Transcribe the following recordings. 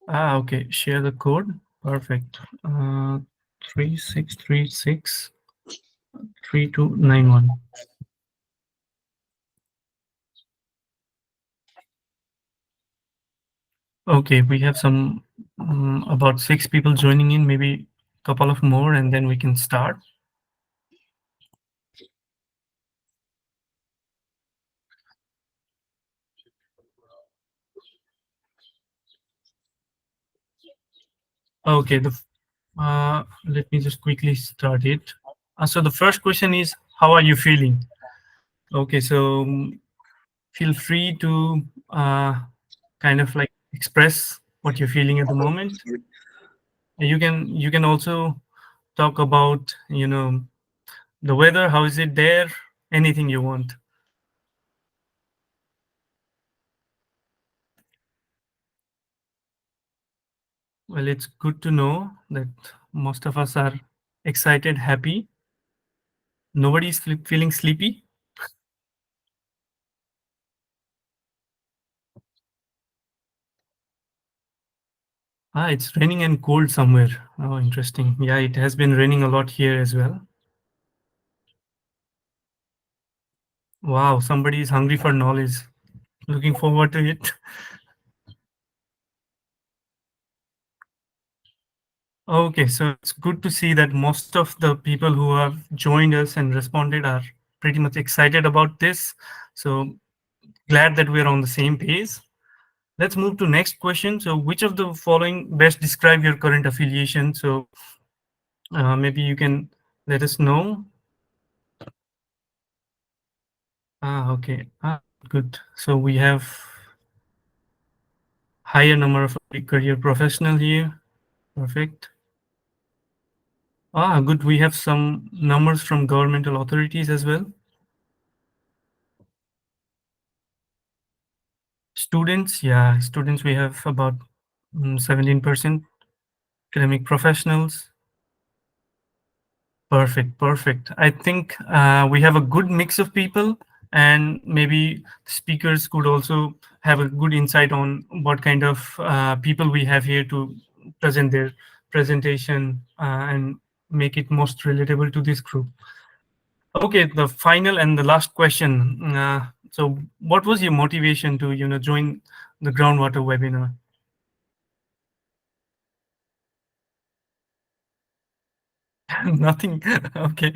Okay, share the code. Perfect. 36363291. Okay, we have some about 6 people joining in, maybe a couple of more, and then we can start. Okay, let me just quickly start it. So the first question is, how are you feeling? Okay, so feel free to kind of like express what you're feeling at the moment. You can also talk about the weather. How is it there? Anything you want. Well, it's good to know that most of us are excited, happy. Nobody's feeling sleepy. It's raining and cold somewhere. Oh, interesting. Yeah, it has been raining a lot here as well. Wow, somebody is hungry for knowledge. Looking forward to it. Okay, so it's good to see that most of the people who have joined us and responded are pretty much excited about this. So glad that we're on the same page. Let's move to next question. So which of the following best describe your current affiliation? So maybe you can let us know. Okay. Good. So we have higher number of career professional here. Perfect. Good. We have some numbers from governmental authorities as well. Students, yeah, students we have about 17%. Academic professionals. Perfect, perfect. I think we have a good mix of people, and maybe speakers could also have a good insight on what kind of people we have here to present their presentation and make it most relatable to this group. Okay, the final and the last question. So, what was your motivation to join the groundwater webinar? Nothing. Okay.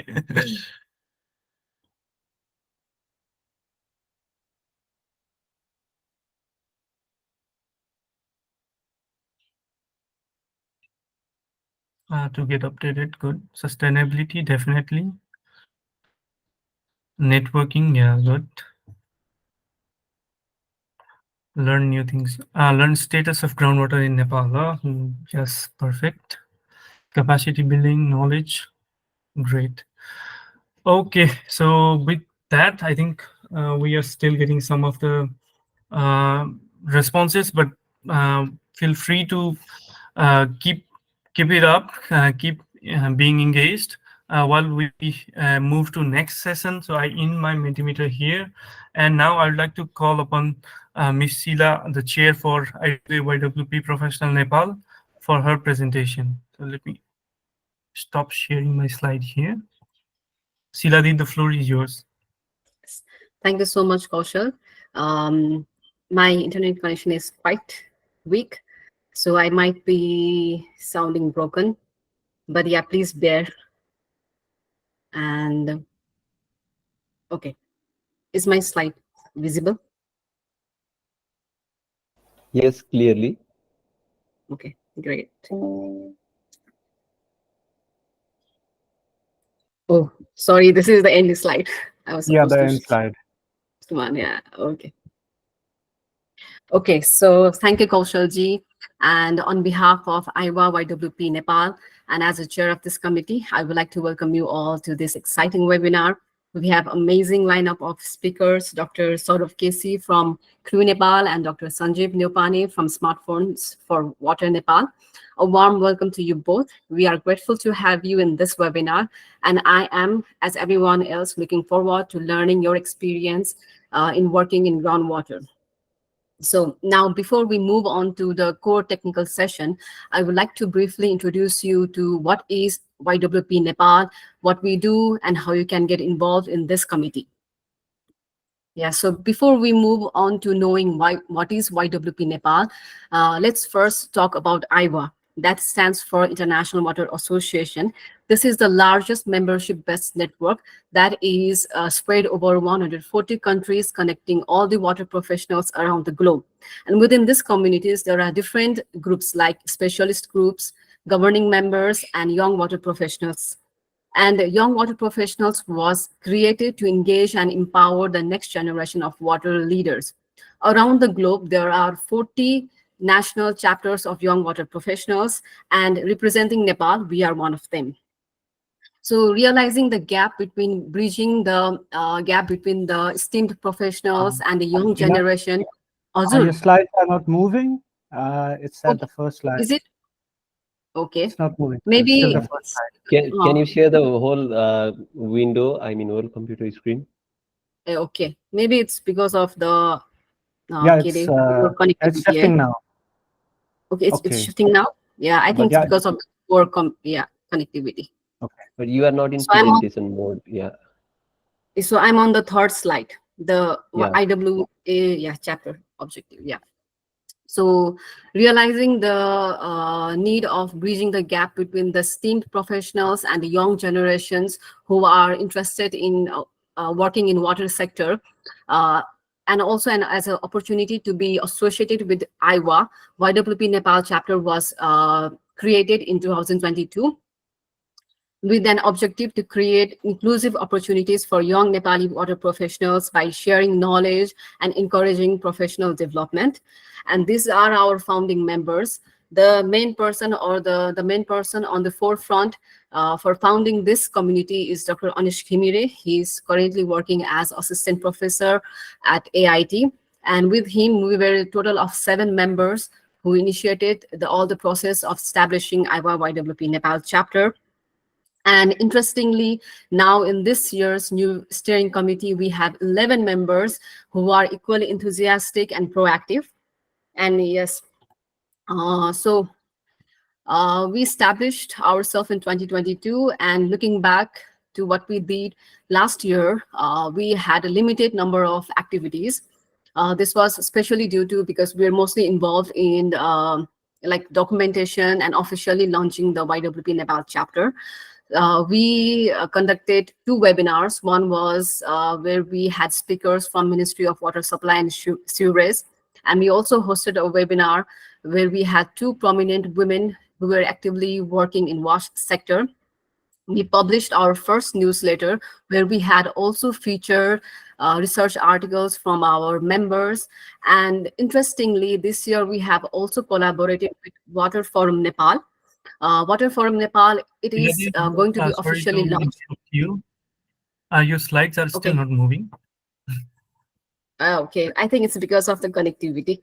To get updated, good. Sustainability, definitely. Networking, yeah, good. Learn new things. Learn status of groundwater in Nepal. Yes, perfect. Capacity building, knowledge, great. Okay, so with that, I think we are still getting some of the uh, responses, but feel free to keep it up, keep being engaged while we move to next session. So I end my Mentimeter here, and now I'd like to call upon Ms. Sheila, the chair for YWP Professional Nepal, for her presentation. So let me stop sharing my slide here. Sheila, the floor is yours. Thank you so much, Kaushal. Um, my internet connection is quite weak, so I might be sounding broken, but yeah, please bear. And okay, is my slide visible? Yes, clearly. Okay, great. Oh, sorry, this is the end slide. I was Yeah, supposed the to end slide. one. Yeah, okay. Okay, so thank you, Kaushalji. And on behalf of IWA YWP Nepal, and as a chair of this committee, I would like to welcome you all to this exciting webinar. We have amazing lineup of speakers, Dr. Saurav KC from CREEW Nepal and Dr. Sanjiv Neupane from Smartphones for Water Nepal. A warm welcome to you both. We are grateful to have you in this webinar, and I am, as everyone else, looking forward to learning your experience in working in groundwater. So now, before we move on to the core technical session, I would like to briefly introduce you to what is YWP Nepal, what we do, and how you can get involved in this committee. Yeah, so before we move on to knowing what is YWP Nepal, let's first talk about IWA. That stands for International Water Association. This is the largest membership-based network that is spread over 140 countries, connecting all the water professionals around the globe. And within these communities, there are different groups like specialist groups, governing members, and young water professionals. And Young Water Professionals was created to engage and empower the next generation of water leaders. Around the globe, there are 40 national chapters of Young Water Professionals, and representing Nepal, we are one of them. So realizing the gap between bridging the gap between the esteemed professionals and the young Tina, generation. your Azur, slides are not moving. It's at okay, the first slide. is it okay? It's not moving. It's still Maybe the first slide. Can you share the whole window? I mean, whole computer screen. okay. Maybe it's because of the Yeah, poor it's connectivity. shifting now. Okay, it's Okay, shifting now. Yeah, I but think it's yeah, because of the poor connectivity. okay. But you are not in So I'm on, presentation mode. Yeah, so I'm on the third slide, the yeah. IWA chapter objective. Yeah. So realizing the need of bridging the gap between the STEAM professionals and the young generations who are interested in working in water sector, uh, and also as an opportunity to be associated with IWA, YWP Nepal chapter was created in 2022 with an objective to create inclusive opportunities for young Nepali water professionals by sharing knowledge and encouraging professional development. And these are our founding members. The main person or the main person on the forefront for founding this community is Dr. Anish Khimire. He's currently working as assistant professor at AIT. And with him, we were a total of 7 members who initiated all the process of establishing IWA YWP Nepal chapter. And interestingly, now in this year's new steering committee, we have 11 members who are equally enthusiastic and proactive. And yes, so we established ourselves in 2022, and looking back to what we did last year, we had a limited number of activities. This was especially due to because we're mostly involved in like documentation and officially launching the YWP Nepal chapter. We conducted 2 webinars. One was where we had speakers from Ministry of Water Supply and Sewerage. And we also hosted a webinar where we had 2 prominent women who were actively working in wash sector. We published our first newsletter where we had also featured research articles from our members. And interestingly, this year we have also collaborated with Water Forum Nepal. Water Forum Nepal, it is going to be Sorry officially to launched. interrupt you. Your slides are still Okay. not moving. Okay, I think it's because of the connectivity.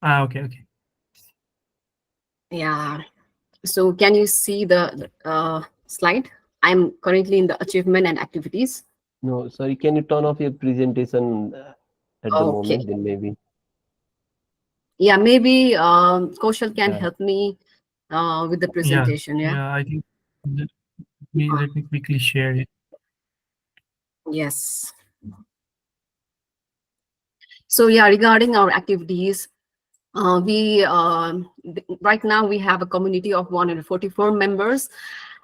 Okay. Yeah. So can you see the slide? I'm currently in the achievement and activities. No, sorry. Can you turn off your presentation at the Okay. moment? Then maybe. Yeah, maybe Kaushal can Yeah. help me with the presentation. Yeah. I think let me quickly share it. Yes. So yeah, regarding our activities, we right now we have a community of 144 members,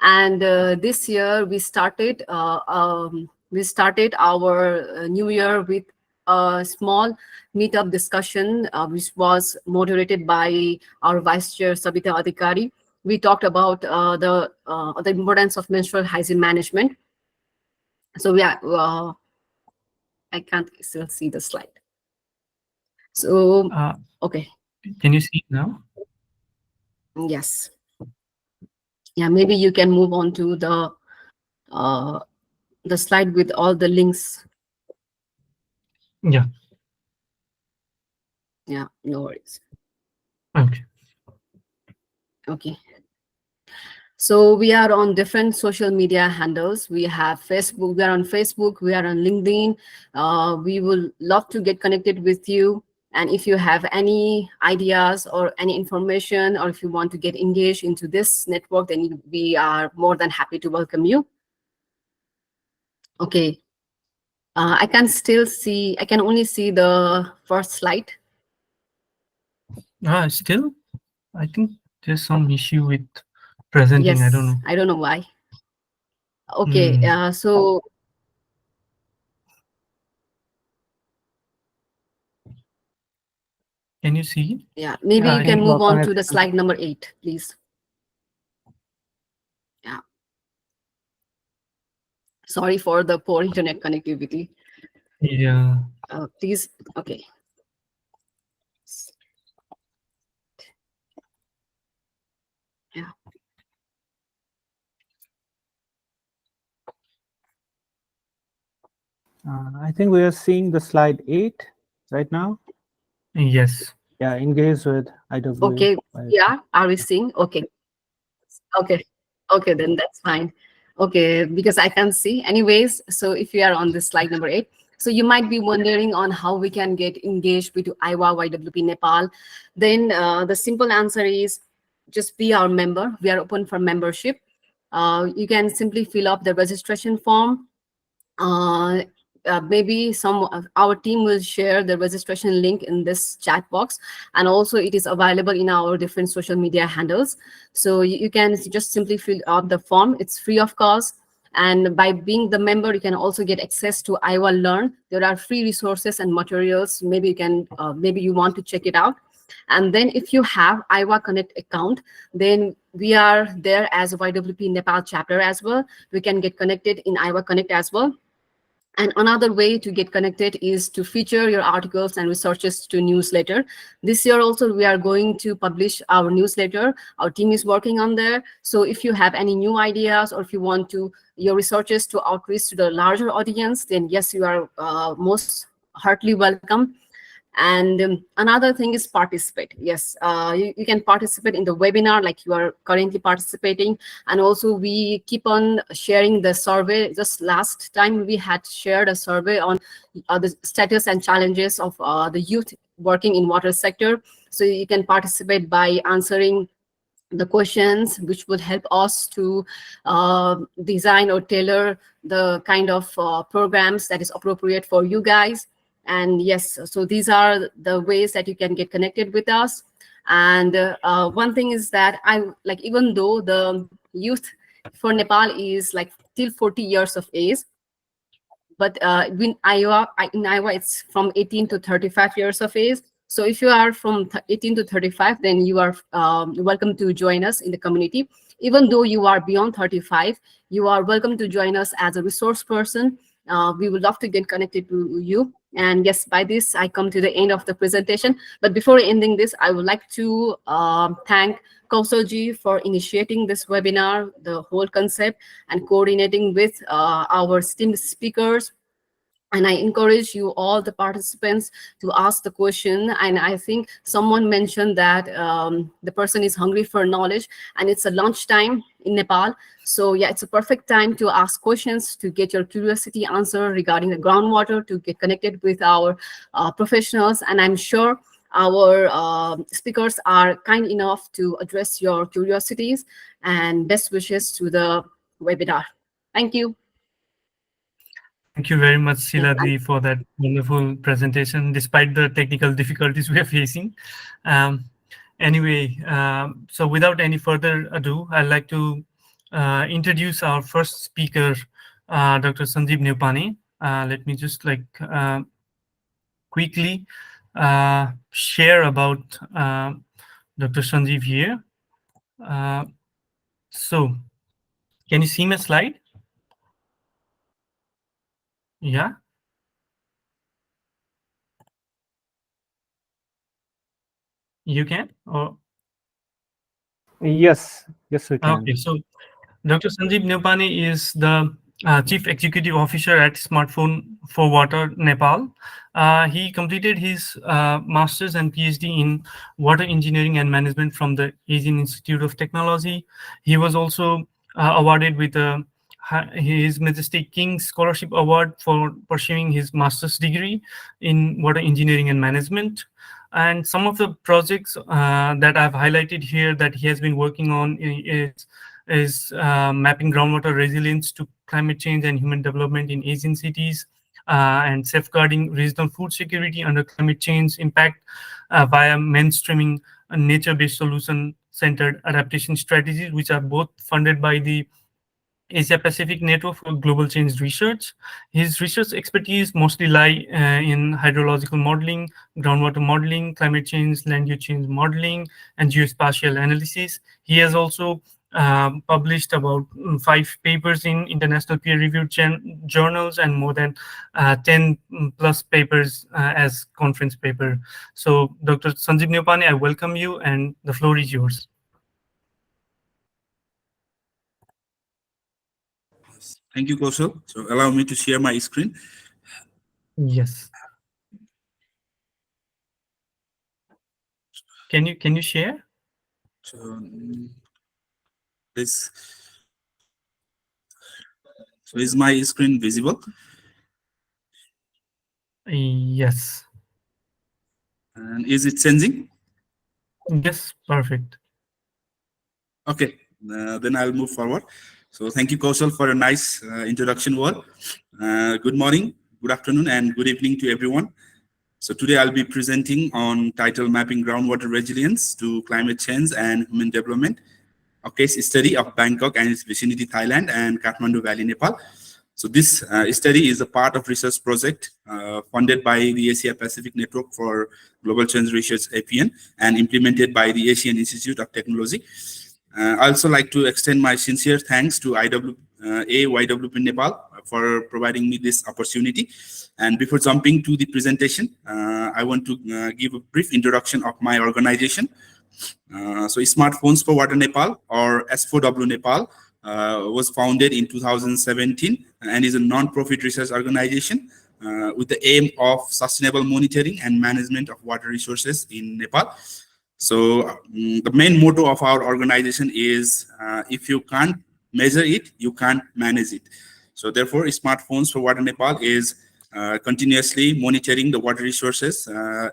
and this year we started our new year with a small meetup discussion, which was moderated by our vice chair Sabita Adhikari. We talked about the importance of menstrual hygiene management. So yeah, I can't still see the slide. So okay. Can you see it now? Yes. Yeah, maybe you can move on to the slide with all the links. Yeah. Yeah, no worries. Okay. Okay. So we are on different social media handles. We have Facebook. We are on Facebook. We are on LinkedIn. We will love to get connected with you. And if you have any ideas or any information, or if you want to get engaged into this network, then we are more than happy to welcome you. Okay. I can still see, I can only see the first slide. Still, I think there's some issue with presenting. I don't Yes, know. I don't know why. Okay, so Can you see? yeah, maybe Yeah, you I can think. move work on on it. to the slide number 8, please. Yeah. Sorry for the poor internet connectivity. Yeah. Please, okay. Yeah. I think we are seeing the slide 8 right now. Yes. Yeah, engage with IW. Okay, yeah, are we seeing? Okay. Okay. Okay, then that's fine. Okay, because I can see. Anyways, so if you are on this slide number 8, so you might be wondering on how we can get engaged with IWA YWP Nepal. Then the simple answer is just be our member. We are open for membership. You can simply fill up the registration form. uh, Maybe some of our team will share the registration link in this chat box, and also it is available in our different social media handles. So you can just simply fill out the form. It's free of cost, and by being the member you can also get access to Iowa Learn. There are free resources and materials. Maybe you can maybe you want to check it out. And then if you have Iowa Connect account, then we are there as a YWP Nepal chapter as well. We can get connected in Iowa Connect as well. And another way to get connected is to feature your articles and researches to newsletter. This year also, we are going to publish our newsletter. Our team is working on there. So if you have any new ideas, or if you want to your researches to outreach to the larger audience, then yes, you are most heartily welcome. And another thing is participate. Yes, you can participate in the webinar like you are currently participating. And also we keep on sharing the survey. Just last time we had shared a survey on the status and challenges of the youth working in water sector. So you can participate by answering the questions, which would help us to design or tailor the kind of programs that is appropriate for you guys. And yes, so these are the ways that you can get connected with us. And one thing is that I like, even though the youth for Nepal is like till 40 years of age, but in Iowa, it's from 18 to 35 years of age. So if you are from 18 to 35, then you are welcome to join us in the community. Even though you are beyond 35, you are welcome to join us as a resource person. We would love to get connected to you. And yes, by this, I come to the end of the presentation. But before ending this, I would like to thank Kausalji for initiating this webinar, the whole concept, and coordinating with our esteemed speakers. And I encourage you all the participants to ask the question. And I think someone mentioned that the person is hungry for knowledge, and it's a lunchtime in Nepal. So yeah, it's a perfect time to ask questions, to get your curiosity answered regarding the groundwater, to get connected with our professionals. And I'm sure our speakers are kind enough to address your curiosities. And best wishes to the webinar. Thank you. Thank you very much, Yeah, Siladi, for that wonderful presentation, despite the technical difficulties we are facing. Anyway, so without any further ado, I'd like to introduce our first speaker, Dr. Sanjiv Neupane. Let me just quickly share about Dr. Sanjiv here. So, can you see my slide? Yeah. You can? Or Yes, yes, we can. okay, so Dr. Sanjiv Neupane is the Chief Executive Officer at SmartPhone4Water Nepal. He completed his master's and PhD in water engineering and management from the Asian Institute of Technology. He was also awarded with his Majesty King Scholarship Award for pursuing his master's degree in water engineering and management. And some of the projects that I've highlighted here that he has been working on is mapping groundwater resilience to climate change and human development in Asian cities, and safeguarding regional food security under climate change impact via mainstreaming nature-based solution-centered adaptation strategies, which are both funded by the Asia Pacific Network for Global Change Research. His research expertise mostly lie in hydrological modeling, groundwater modeling, climate change, land use change modeling, and geospatial analysis. He has also published about 5 papers in international peer-reviewed journals and more than 10 plus papers as conference paper. So, Dr. Sanjiv Neupane, I welcome you, and the floor is yours. Thank you, Kaushal. So allow me to share my screen. Yes. Can you share? So this. So is my screen visible? Yes. And is it changing? Yes, perfect. Okay, then I'll move forward. So thank you, Kaushal, for a nice introduction word. Good morning, good afternoon, and good evening to everyone. So today I'll be presenting on title Mapping Groundwater Resilience to Climate Change and Human Development, a case study of Bangkok and its vicinity, Thailand, and Kathmandu Valley, Nepal. So this study is a part of research project funded by the Asia Pacific Network for Global Change Research, APN, and implemented by the Asian Institute of Technology. I also like to extend my sincere thanks to YWP Nepal for providing me this opportunity. And before jumping to the presentation, I want to give a brief introduction of my organization. So SmartPhones4Water Nepal, or S4W Nepal, was founded in 2017 and is a non-profit research organization with the aim of sustainable monitoring and management of water resources in Nepal. So the main motto of our organization is if you can't measure it, you can't manage it. So therefore, SmartPhones4Water Nepal is continuously monitoring the water resources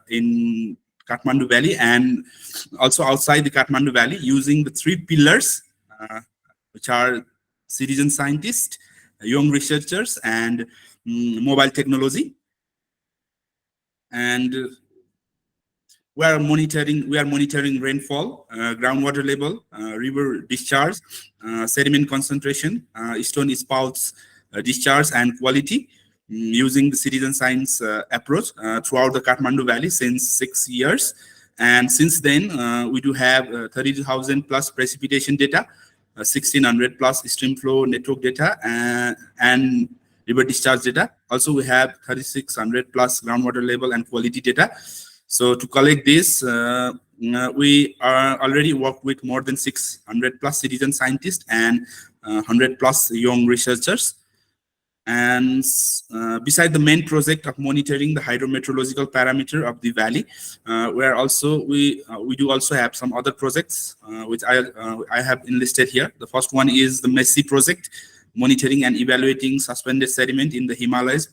in Kathmandu Valley and also outside the Kathmandu Valley using the 3 pillars, which are citizen scientists, young researchers, and mobile technology. And we are monitoring rainfall, groundwater level, river discharge, sediment concentration, stone spouts discharge, and quality using the citizen science approach throughout the Kathmandu Valley since 6 years. And since then, we do have 30,000 plus precipitation data, 1,600 plus stream flow network data, and river discharge data. Also, we have 3,600 plus groundwater level and quality data. So to collect this, we are already worked with more than 600 plus citizen scientists and 100 plus young researchers. And beside the main project of monitoring the hydrometeorological parameter of the valley, we do also have some other projects which I have enlisted here. The first one is the MESSI project, monitoring and evaluating suspended sediment in the Himalayas.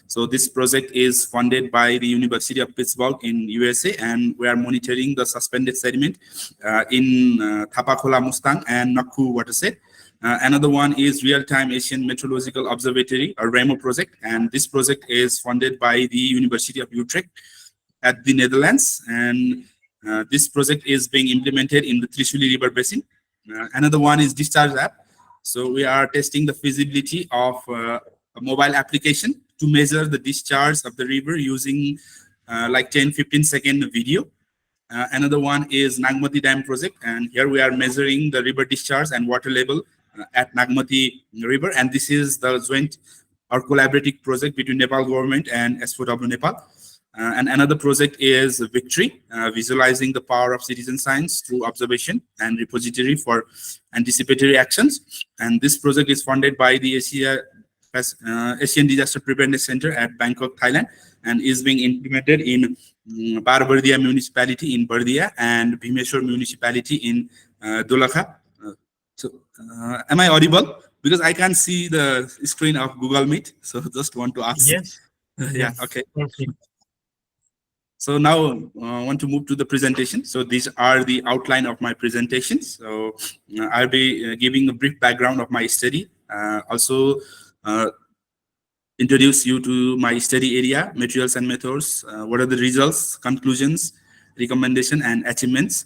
So this project is funded by the University of Pittsburgh in USA, and we are monitoring the suspended sediment in Thapakhola Mustang and Nakku watershed. Another one is Real-Time Asian Meteorological Observatory, or RAMO project, and this project is funded by the University of Utrecht at the Netherlands, and this project is being implemented in the Trishuli River Basin. Another one is Discharge app. So we are testing the feasibility of a mobile application to measure the discharge of the river using like 10-15 second video. Another one is Nagmati Dam project, and here we are measuring the river discharge and water level at Nagmati River, and this is the joint or collaborative project between Nepal government and S4W Nepal. And another project is Victory, visualizing the power of citizen science through observation and repository for anticipatory actions. And this project is funded by the Asian Disaster Preparedness Center at Bangkok, Thailand, and is being implemented in Barbardia municipality in Bardia and Bhimeshwar municipality in Dolakha. Am I audible? Because I can't see the screen of Google Meet, so just want to ask. Yes. Yeah, okay. Perfect. So now I want to move to the presentation. So these are the outline of my presentation. So I'll be giving a brief background of my study. Also introduce you to my study area, materials and methods, what are the results, conclusions, recommendation, and achievements.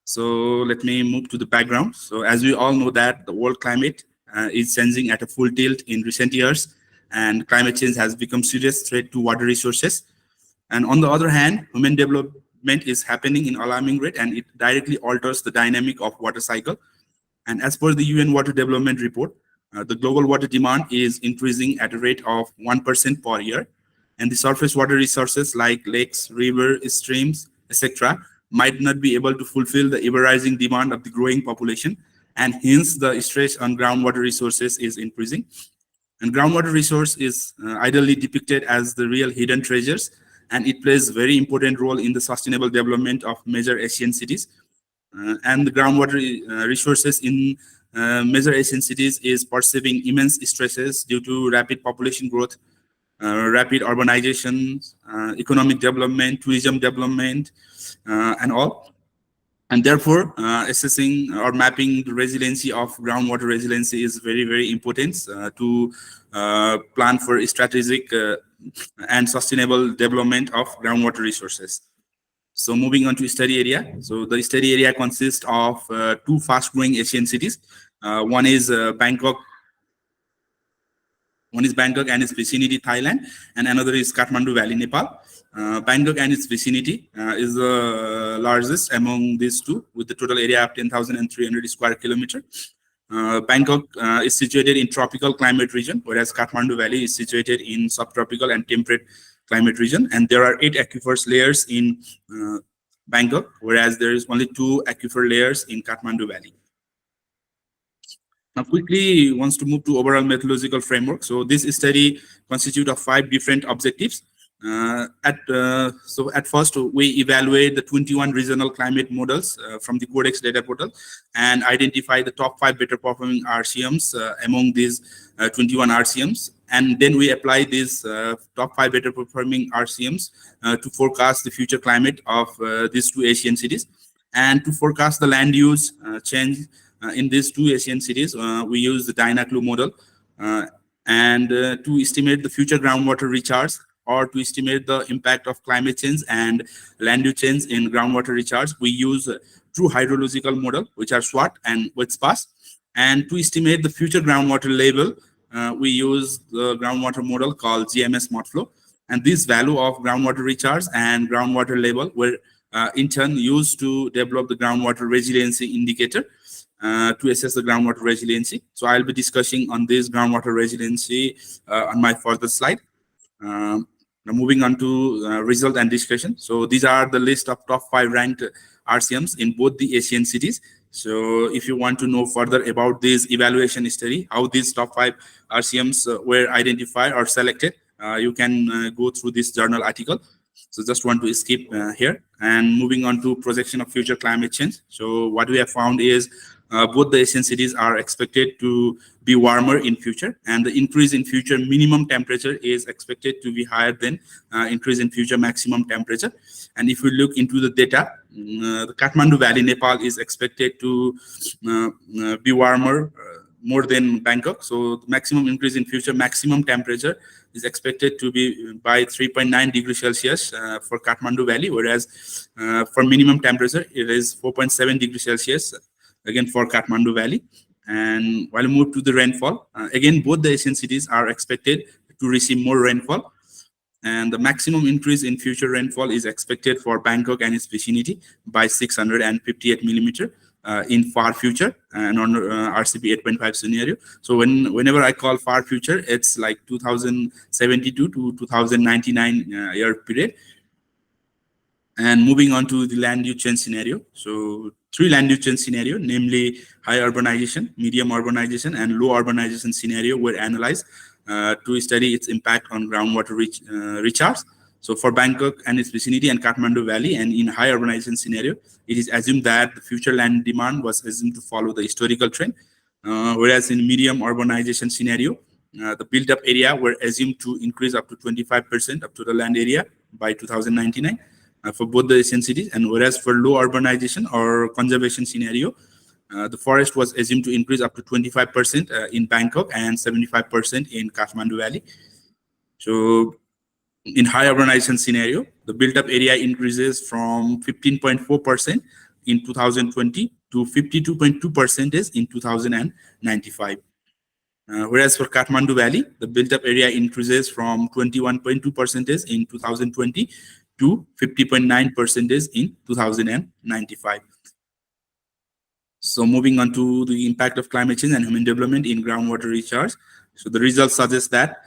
So let me move to the background. So as we all know that the world climate is changing at a full tilt in recent years, and climate change has become serious threat to water resources. And on the other hand, human development is happening in alarming rate, and it directly alters the dynamic of water cycle. And as per the UN Water Development Report, the global water demand is increasing at a rate of 1% per year. And the surface water resources like lakes, rivers, streams, etc. might not be able to fulfill the ever-rising demand of the growing population. And hence, the stress on groundwater resources is increasing. And groundwater resource is ideally depicted as the real hidden treasures, and it plays a very important role in the sustainable development of major Asian cities. And the groundwater resources in major Asian cities is perceiving immense stresses due to rapid population growth, rapid urbanization, economic development, tourism development, and all. And therefore, assessing or mapping the resiliency of groundwater resiliency is very, very important to plan for strategic and sustainable development of groundwater resources. So moving on to study area. So the study area consists of two fast-growing Asian cities. One is Bangkok. One is Bangkok and its vicinity, Thailand, and another is Kathmandu Valley, Nepal. Bangkok and its vicinity is the largest among these two, with the total area of 10,300 square kilometer. Bangkok is situated in tropical climate region, whereas Kathmandu Valley is situated in subtropical and temperate climate region. And there are 8 aquifers layers in Bangkok, whereas there is only 2 aquifer layers in Kathmandu Valley. Now, quickly wants to move to overall methodological framework. So this study constitutes of 5 different objectives. So at first, we evaluate the 21 regional climate models from the Codex data portal and identify the top 5 better performing RCMs among these 21 RCMs. And then we apply these top 5 better performing RCMs to forecast the future climate of these 2 Asian cities. And to forecast the land use change in these 2 Asian cities, we use the DynaCLUE model. And to estimate the future groundwater recharge, or to estimate the impact of climate change and land use change in groundwater recharge, we use true hydrological model, which are SWOT and WITSPAS. And to estimate the future groundwater level, we use the groundwater model called GMS SmartFlow. And this value of groundwater recharge and groundwater level were in turn used to develop the groundwater resiliency indicator to assess the groundwater resiliency. So I'll be discussing on this groundwater resiliency on my further slide. Now moving on to result and discussion. So these are the list of top 5 ranked RCMs in both the Asian cities. So if you want to know further about this evaluation study, how these top 5 RCMs were identified or selected, you can go through this journal article. So just want to skip here, and moving on to projection of future climate change. So what we have found is both the Asian cities are expected to be warmer in future, and the increase in future minimum temperature is expected to be higher than increase in future maximum temperature. And if we look into the data, the Kathmandu Valley, Nepal is expected to be warmer more than Bangkok. So the maximum increase in future maximum temperature is expected to be by 3.9 degrees Celsius for Kathmandu Valley, whereas for minimum temperature, it is 4.7 degrees Celsius again for Kathmandu Valley. And while we move to the rainfall, again, both the Asian cities are expected to receive more rainfall. And the maximum increase in future rainfall is expected for Bangkok and its vicinity by 658 millimeter in far future and on RCP 8.5 scenario. So whenever I call far future, it's like 2072 to 2099 year period. And moving on to the land use change scenario. So 3 land use change scenario, namely high urbanization, medium urbanization, and low urbanization scenario were analyzed to study its impact on groundwater recharge. So for Bangkok and its vicinity and Kathmandu Valley, and in high urbanization scenario, it is assumed that the future land demand was assumed to follow the historical trend. Whereas in medium urbanization scenario, the built up area were assumed to increase up to 25% of total land area by 2099. for both the Asian cities. And whereas for low urbanization or conservation scenario, the forest was assumed to increase up to 25% in Bangkok and 75% in Kathmandu Valley. So in high urbanization scenario, the built-up area increases from 15.4% in 2020 to 52.2% in 2095. Whereas for Kathmandu Valley, the built-up area increases from 21.2% in 2020 to 50.9% in 2095. So moving on to the impact of climate change and human development in groundwater recharge. So the results suggest that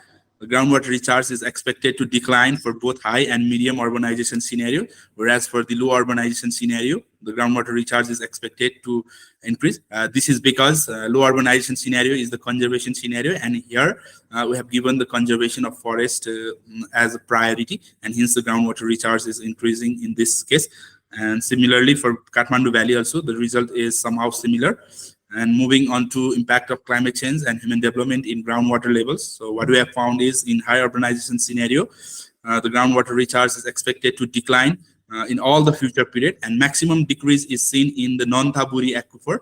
the groundwater recharge is expected to decline for both high and medium urbanization scenario, whereas for the low urbanization scenario, the groundwater recharge is expected to increase. This is because low urbanization scenario is the conservation scenario, and here we have given the conservation of forest as a priority, and hence the groundwater recharge is increasing in this case. And similarly for Kathmandu Valley also, the result is somehow similar. And moving on to impact of climate change and human development in groundwater levels. So what we have found is in high urbanization scenario, the groundwater recharge is expected to decline in all the future period, and maximum decrease is seen in the Nonthaburi aquifer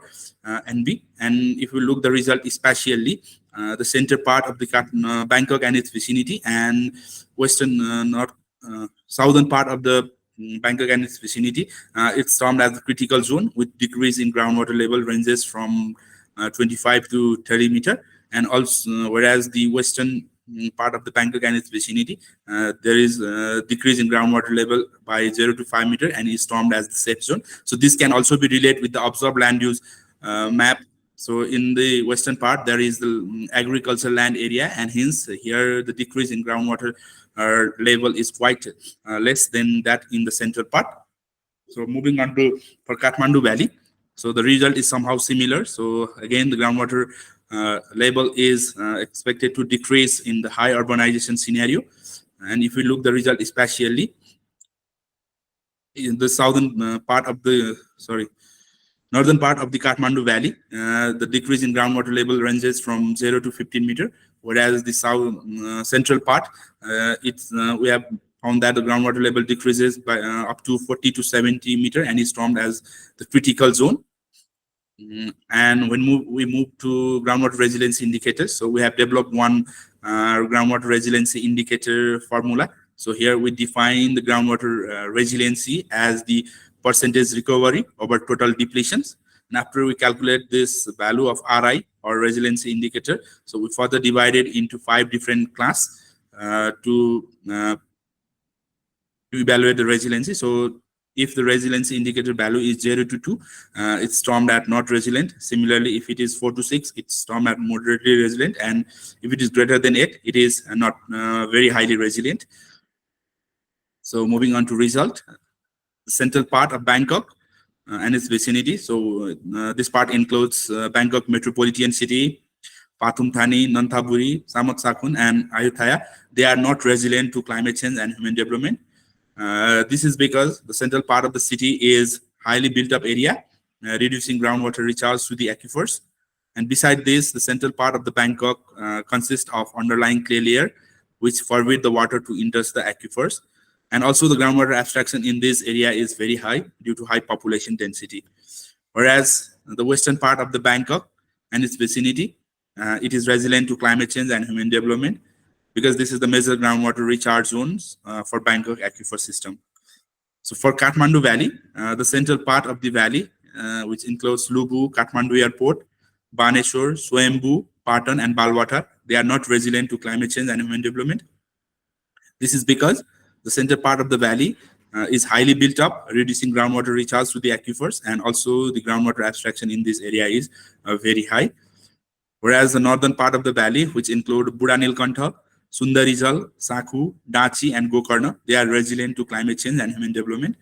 NB. And if we look the result spatially, the center part of the Bangkok and its vicinity, and western southern part of the Bangkok and its vicinity, it's termed as the critical zone, with decrease in groundwater level ranges from 25 to 30 meter. And also, whereas the western part of the Bangkok and its vicinity, there is a decrease in groundwater level by 0 to 5 meter and is termed as the safe zone. So this can also be related with the observed land use map. So in the western part, there is the agricultural land area, and hence here the decrease in groundwater level is quite less than that in the central part. So moving on to for Kathmandu Valley, so the result is somehow similar. So again, the groundwater level is expected to decrease in the high urbanization scenario. And if we look the result spatially, in the southern part of the northern part of the Kathmandu Valley, the decrease in groundwater level ranges from 0 to 15 meter, whereas the south central part, we have found that the groundwater level decreases by up to 40 to 70 meter and is termed as the critical zone. And when we move to groundwater resiliency indicators, so we have developed one groundwater resiliency indicator formula. So here we define the groundwater resiliency as the percentage recovery over total depletions. And after we calculate this value of RI or resiliency indicator, so we further divide it into 5 different class to evaluate the resiliency. So if the resiliency indicator value is 0 to 2, it's termed as not resilient. Similarly, if it is 4 to 6, it's termed as moderately resilient. And if it is greater than 8, it is not very highly resilient. So moving on to result, the central part of Bangkok and its vicinity. So this part includes Bangkok metropolitan city, Pathum Thani, Nonthaburi, Samut Sakhon, and Ayutthaya. They are not resilient to climate change and human development. This is because the central part of the city is highly built up area, reducing groundwater recharge to the aquifers. And beside this, the central part of the Bangkok consists of underlying clay layer, which forbid the water to enter the aquifers. And also the groundwater abstraction in this area is very high due to high population density. Whereas the western part of the Bangkok and its vicinity, it is resilient to climate change and human development, because this is the major groundwater recharge zones for Bangkok aquifer system. So for Kathmandu Valley, the central part of the valley, which includes Lubu, Kathmandu Airport, Baneshwar, Swayambhu, Patan, and Balwata, they are not resilient to climate change and human development. This is because the center part of the valley is highly built up, reducing groundwater recharge to the aquifers, and also the groundwater abstraction in this area is very high. Whereas the northern part of the valley, which include Budanilkantha, Sundarijal, Sakhu, Dachi, and Gokarna, they are resilient to climate change and human development.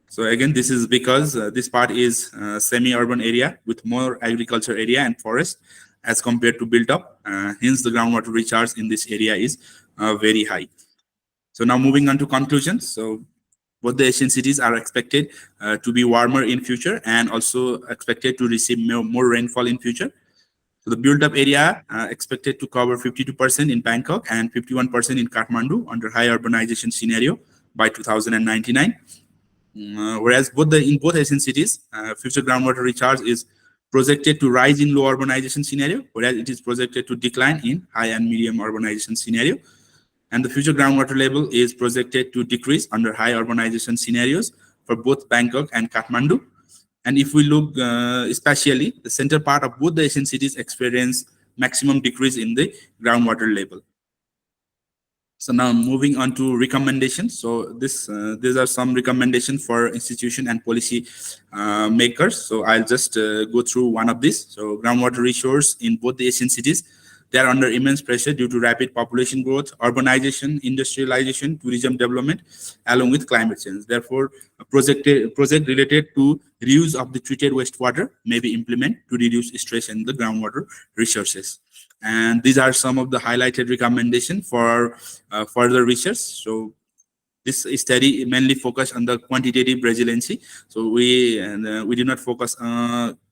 So again, this is because this part is semi-urban area with more agriculture area and forest as compared to built up. Hence, the groundwater recharge in this area is very high. So now moving on to conclusions. So both the Asian cities are expected to be warmer in future and also expected to receive more rainfall in future. So the built-up area expected to cover 52% in Bangkok and 51% in Kathmandu under high urbanization scenario. by 2099. Whereas in both Asian cities, future groundwater recharge is projected to rise in low urbanization scenario, whereas it is projected to decline in high and medium urbanization scenario. And the future groundwater level is projected to decrease under high urbanization scenarios for both Bangkok and Kathmandu. And if we look especially, the center part of both the Asian cities experience maximum decrease in the groundwater level. So now moving on to recommendations. So these are some recommendations for institution and policy makers. So I'll just go through one of these. So groundwater resource in both the Asian cities, they are under immense pressure due to rapid population growth, urbanization, industrialization, tourism development, along with climate change. Therefore, a project related to reuse of the treated wastewater may be implemented to reduce stress in the groundwater resources. And these are some of the highlighted recommendations for further research. So this study mainly focused on the quantitative resiliency. So we do not focus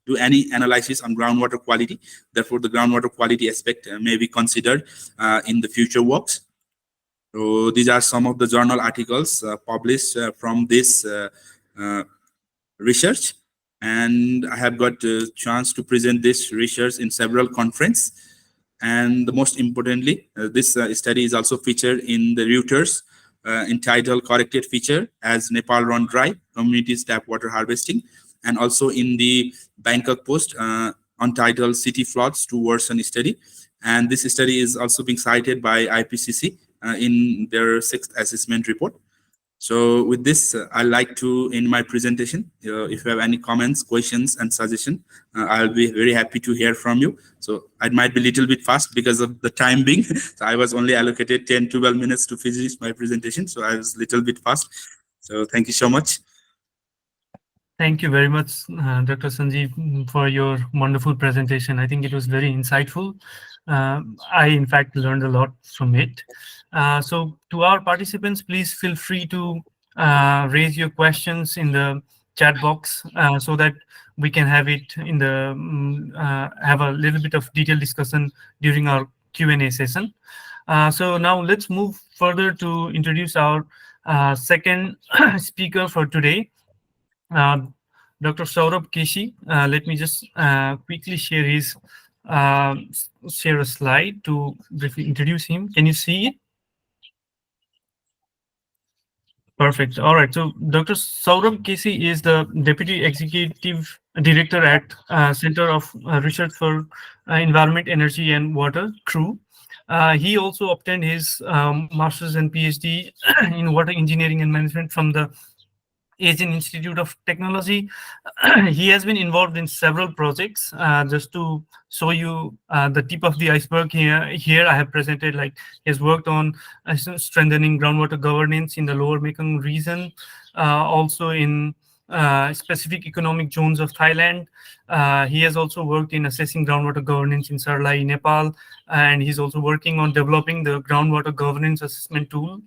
do any analysis on groundwater quality. Therefore, the groundwater quality aspect may be considered in the future works. So these are some of the journal articles published from this research. And I have got a chance to present this research in several conferences. And the most importantly, this study is also featured in the Reuters entitled Corrected Feature as Nepal Run Dry, Communities Tap Water Harvesting, and also in the Bangkok Post untitled City Floods to Worsen Study. And this study is also being cited by IPCC in their 6th assessment report. So with this, I'd like to end my presentation. If you have any comments, questions, and suggestions, I'll be very happy to hear from you. So I might be a little bit fast because of the time being. So I was only allocated 10, 12 minutes to finish my presentation. So I was a little bit fast. So thank you so much. Thank you very much, Dr. Sanjiv, for your wonderful presentation. I think it was very insightful. I, in fact, learned a lot from it. So to our participants, please feel free to raise your questions in the chat box so that we can have it in the have a little bit of detailed discussion during our Q&A session. So now let's move further to introduce our second speaker for today. Dr. Saurav KC. Let me just quickly share a slide to briefly introduce him. Can you see it? Perfect. All right. So Dr. Saurav KC is the Deputy Executive Director at Center of Research for Environment, Energy and Water, CREEW. He also obtained his master's and PhD in water engineering and management from the Asian Institute of Technology. He has been involved in several projects. Just to show you the tip of the iceberg here I have presented, like he has worked on strengthening groundwater governance in the lower Mekong region, also in specific economic zones of Thailand. He has also worked in assessing groundwater governance in Sarlai, Nepal, and he's also working on developing the groundwater governance assessment tool.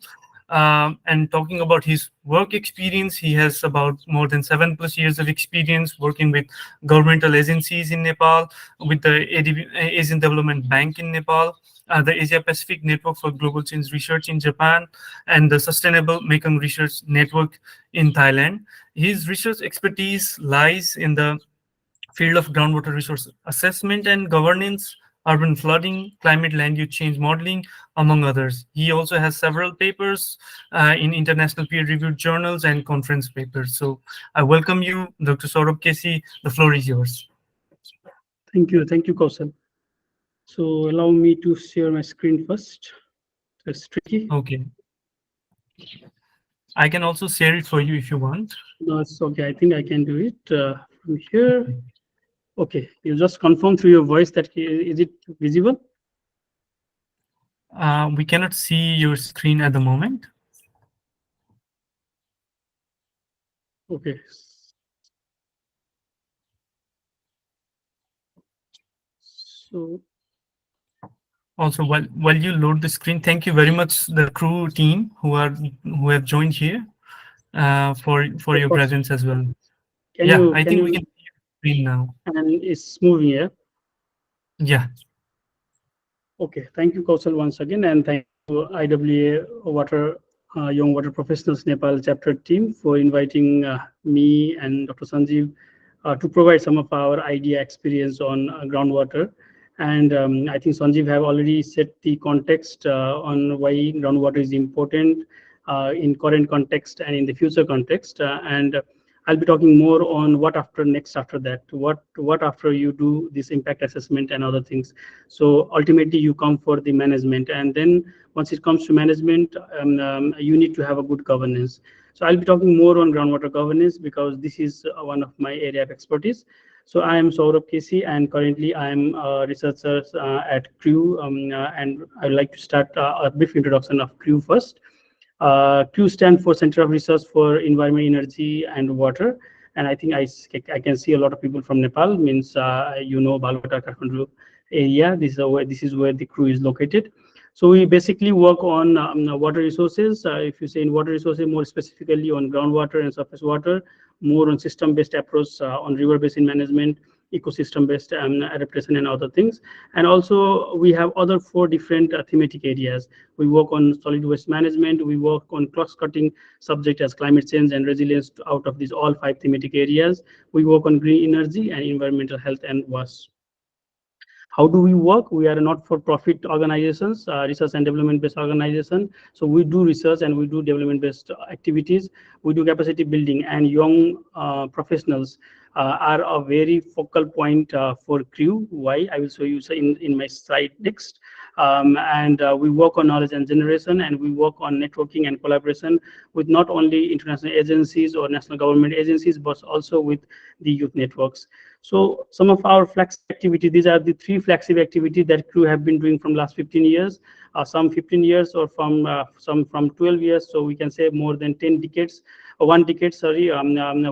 And talking about his work experience, he has about more than 7+ years of experience working with governmental agencies in Nepal, with the Asian Development Bank in Nepal, the Asia Pacific Network for Global Change Research in Japan, and the Sustainable Mekong Research Network in Thailand. His research expertise lies in the field of groundwater resource assessment and governance, urban flooding, climate land use change modeling, among others. He also has several papers in international peer-reviewed journals and conference papers. So I welcome you, Dr. Saurav KC. The floor is yours. Thank you, Kaushal. So allow me to share my screen first. That's tricky. Okay. I can also share it for you if you want. No, it's okay. I think I can do it from here. Okay, you just confirm through your voice that is it visible? We cannot see your screen at the moment. Okay. So also, while you load the screen, thank you very much the CREEW team who have joined here for your presence as well. I think we can see your screen now. And it's moving here. Yeah. Okay, thank you, Kaushal, once again, and thank you, IWA Water Young Water Professionals Nepal chapter team for inviting me and Dr. Sanjiv to provide some of our idea experience on groundwater. And I think Sanjiv have already set the context on why groundwater is important in current context and in the future context. And I'll be talking more on what next after that, what after you do this impact assessment and other things. So ultimately you come for the management, and then once it comes to management, you need to have a good governance. So I'll be talking more on groundwater governance because this is one of my area of expertise. So I am Saurav KC, and currently I am a researcher at CREEW, and I'd like to start a brief introduction of CREEW first. CREEW stands for Center of Research for Environment, Energy, and Water. And I think I can see a lot of people from Nepal, means Balwata, Kathmandu area. This is where the CREEW is located. So we basically work on water resources. If you say in water resources, more specifically on groundwater and surface water, more on system-based approach on river basin management, ecosystem-based adaptation and other things. And also we have other 4 different thematic areas. We work on solid waste management. We work on cross-cutting subject as climate change and resilience out of these all 5 thematic areas. We work on green energy and environmental health and waste. How do we work? We are a not-for-profit organizations, research and development-based organization. So we do research and we do development-based activities. We do capacity building, and young professionals are a very focal point for CREEW. Why? I will show you in my slide next. We work on knowledge and generation, and we work on networking and collaboration with not only international agencies or national government agencies, but also with the youth networks. So some of our flagship activities, these are the 3 flagship activities that CREEW have been doing from last 15 years, some 15 years or some from 12 years. So we can say more than 10 decades, 1 decade, sorry.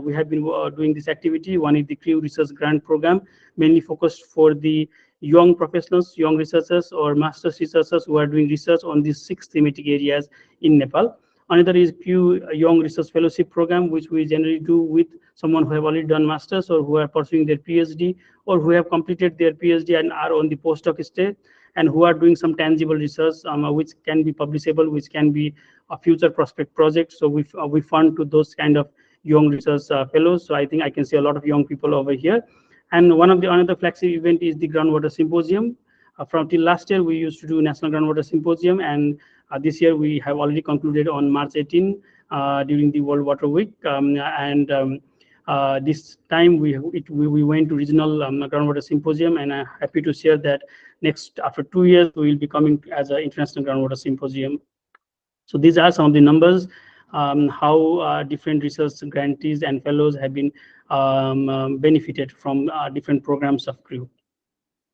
We have been doing this activity. One is the CREEW Research Grant Program, mainly focused for the young professionals, young researchers or master's researchers who are doing research on these 6 thematic areas in Nepal. Another is CREEW Young Research Fellowship Program, which we generally do with someone who have already done masters or who are pursuing their PhD or who have completed their PhD and are on the postdoc stage and who are doing some tangible research which can be publishable, which can be a future prospect project. So we fund to those kind of young research fellows. So I think I can see a lot of young people over here. And another flagship event is the Groundwater Symposium. From till last year, we used to do National Groundwater Symposium, and this year we have already concluded on March 18 during the World Water Week. This time we went to regional groundwater symposium, and I'm happy to share that after 2 years we will be coming as an international groundwater symposium. So these are some of the numbers, how different research grantees and fellows have been benefited from different programs of CREEW.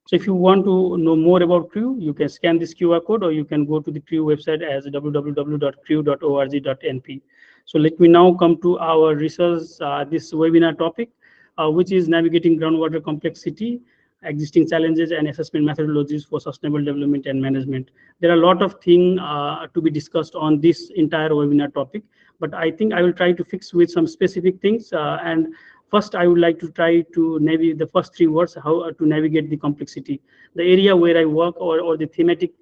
So if you want to know more about CREEW, you can scan this QR code, or you can go to the CREEW website as www.creew.org.np. So let me now come to our research, this webinar topic, which is navigating groundwater complexity, existing challenges and assessment methodologies for sustainable development and management. There are a lot of things to be discussed on this entire webinar topic, but I think I will try to fix with some specific things. And first, I would like to try to navigate the first 3 words, how to navigate the complexity. The area where I work, or the thematic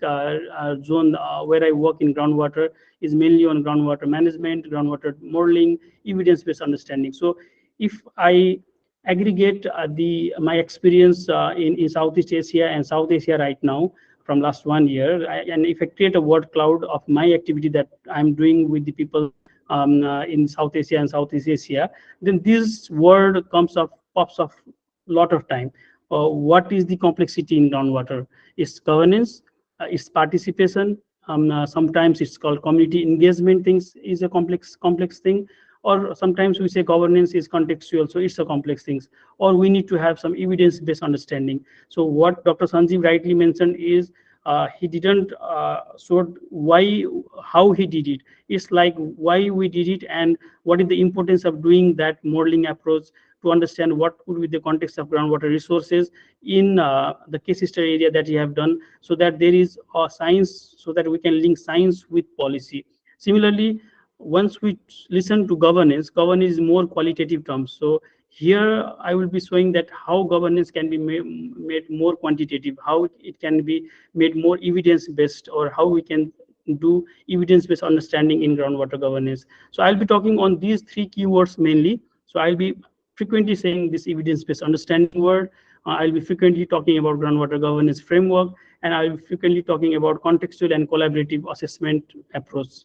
zone where I work in groundwater, is mainly on groundwater management, groundwater modeling, evidence-based understanding. So if I aggregate my experience in Southeast Asia and South Asia right now from last 1 year, and if I create a word cloud of my activity that I'm doing with the people in South Asia and Southeast Asia, then this word pops up a lot of time. What is the complexity in groundwater? It's governance, it's participation. Sometimes it's called community engagement. Things is a complex thing, or sometimes we say governance is contextual, so it's a complex things. Or we need to have some evidence-based understanding. So what Dr. Sanjiv rightly mentioned is he didn't show how he did it. It's like why we did it and what is the importance of doing that modeling approach to understand what could be the context of groundwater resources in the case study area that you have done, so that there is a science, so that we can link science with policy. Similarly, once we listen to governance is more qualitative terms. So here I will be showing that how governance can be made more quantitative, how it can be made more evidence-based, or how we can do evidence-based understanding in groundwater governance. So I'll be talking on these three keywords mainly. So I'll be frequently saying this evidence-based understanding word. I'll be frequently talking about groundwater governance framework, and I'll be frequently talking about contextual and collaborative assessment approach.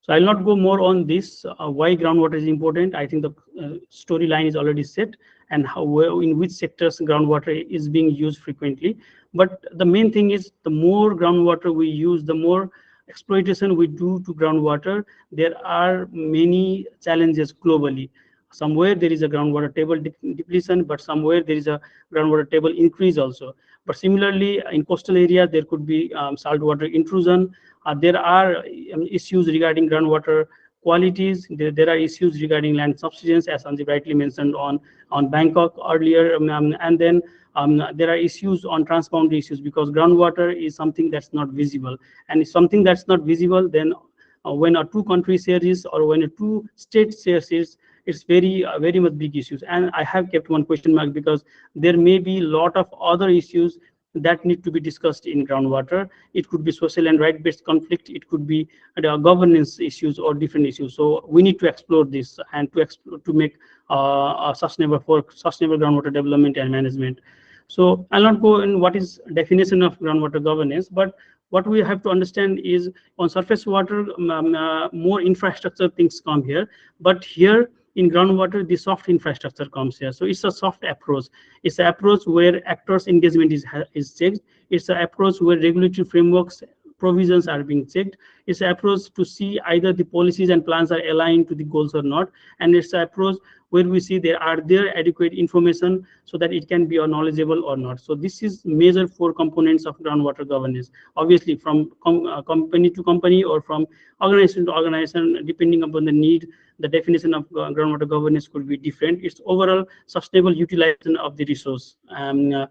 So I'll not go more on this, why groundwater is important. I think the storyline is already set, and in which sectors groundwater is being used frequently. But the main thing is, the more groundwater we use, the more exploitation we do to groundwater, there are many challenges globally. Somewhere there is a groundwater table depletion, but somewhere there is a groundwater table increase also. But similarly, in coastal area, there could be saltwater intrusion. There are issues regarding groundwater qualities. There are issues regarding land subsidence, as Sanjiv rightly mentioned on Bangkok earlier. And then there are issues on transboundary issues, because groundwater is something that's not visible. And if something that's not visible, then when a two countries share this, or when a two states share this, it's very much big issues. And I have kept one question mark, because there may be a lot of other issues that need to be discussed in groundwater. It could be social and right-based conflict. It could be governance issues or different issues. So we need to explore this, and to make a sustainable groundwater development and management. So I'll not go in what is definition of groundwater governance, but what we have to understand is, on surface water, more infrastructure things come here, but here in groundwater, the soft infrastructure comes here. So it's a soft approach. It's an approach where actors' engagement is checked. It's an approach where regulatory frameworks provisions are being checked. It's an approach to see either the policies and plans are aligned to the goals or not. And it's an approach where we see there adequate information so that it can be knowledgeable or not. So this is major 4 components of groundwater governance. Obviously, from company to company or from organization to organization, depending upon the need, the definition of groundwater governance could be different. It's overall sustainable utilization of the resource. Let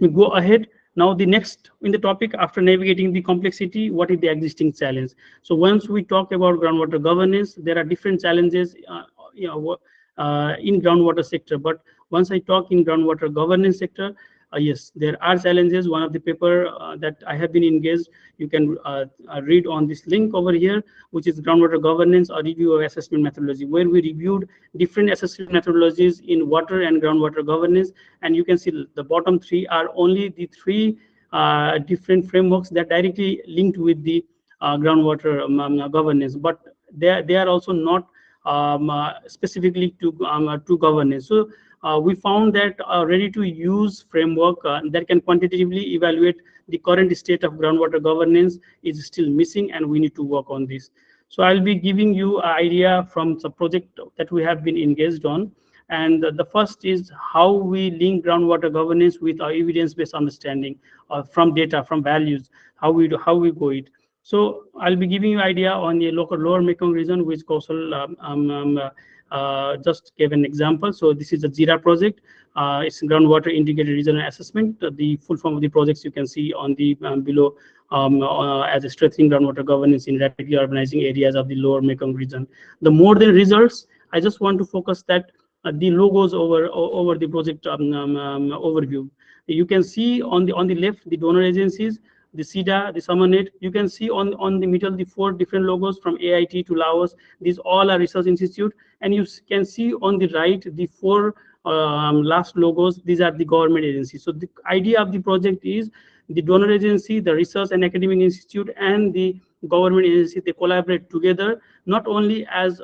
me go ahead. Now, the next in the topic, after navigating the complexity, what is the existing challenge? So once we talk about groundwater governance, there are different challenges in groundwater sector. But once I talk in groundwater governance sector, yes, there are challenges. One of the paper that I have been engaged, you can read on this link over here, which is Groundwater Governance, a Review of Assessment Methodology, where we reviewed different assessment methodologies in water and groundwater governance. And you can see the bottom 3 are only the 3 different frameworks that directly linked with the groundwater governance, but they are also not specifically to governance. So we found that a ready-to-use framework that can quantitatively evaluate the current state of groundwater governance is still missing, and we need to work on this. So I'll be giving you an idea from the project that we have been engaged on. And the first is how we link groundwater governance with our evidence-based understanding from data, from values, how we go it. So I'll be giving you an idea on the lower Mekong region, which Kausal just gave an example. So this is a JIRA project. It's groundwater integrated regional assessment. The full form of the projects you can see on the below as a strengthening groundwater governance in rapidly urbanizing areas of the lower Mekong region. The more than results, I just want to focus that the logos over the project overview. You can see on the left the donor agencies, the SIDA, the Summernet. You can see on the middle the 4 different logos from AIT to Laos. These all are research institute, and you can see on the right the 4 last logos. These are the government agencies. So the idea of the project is the donor agency, the research and academic institute, and the government agency, they collaborate together, not only as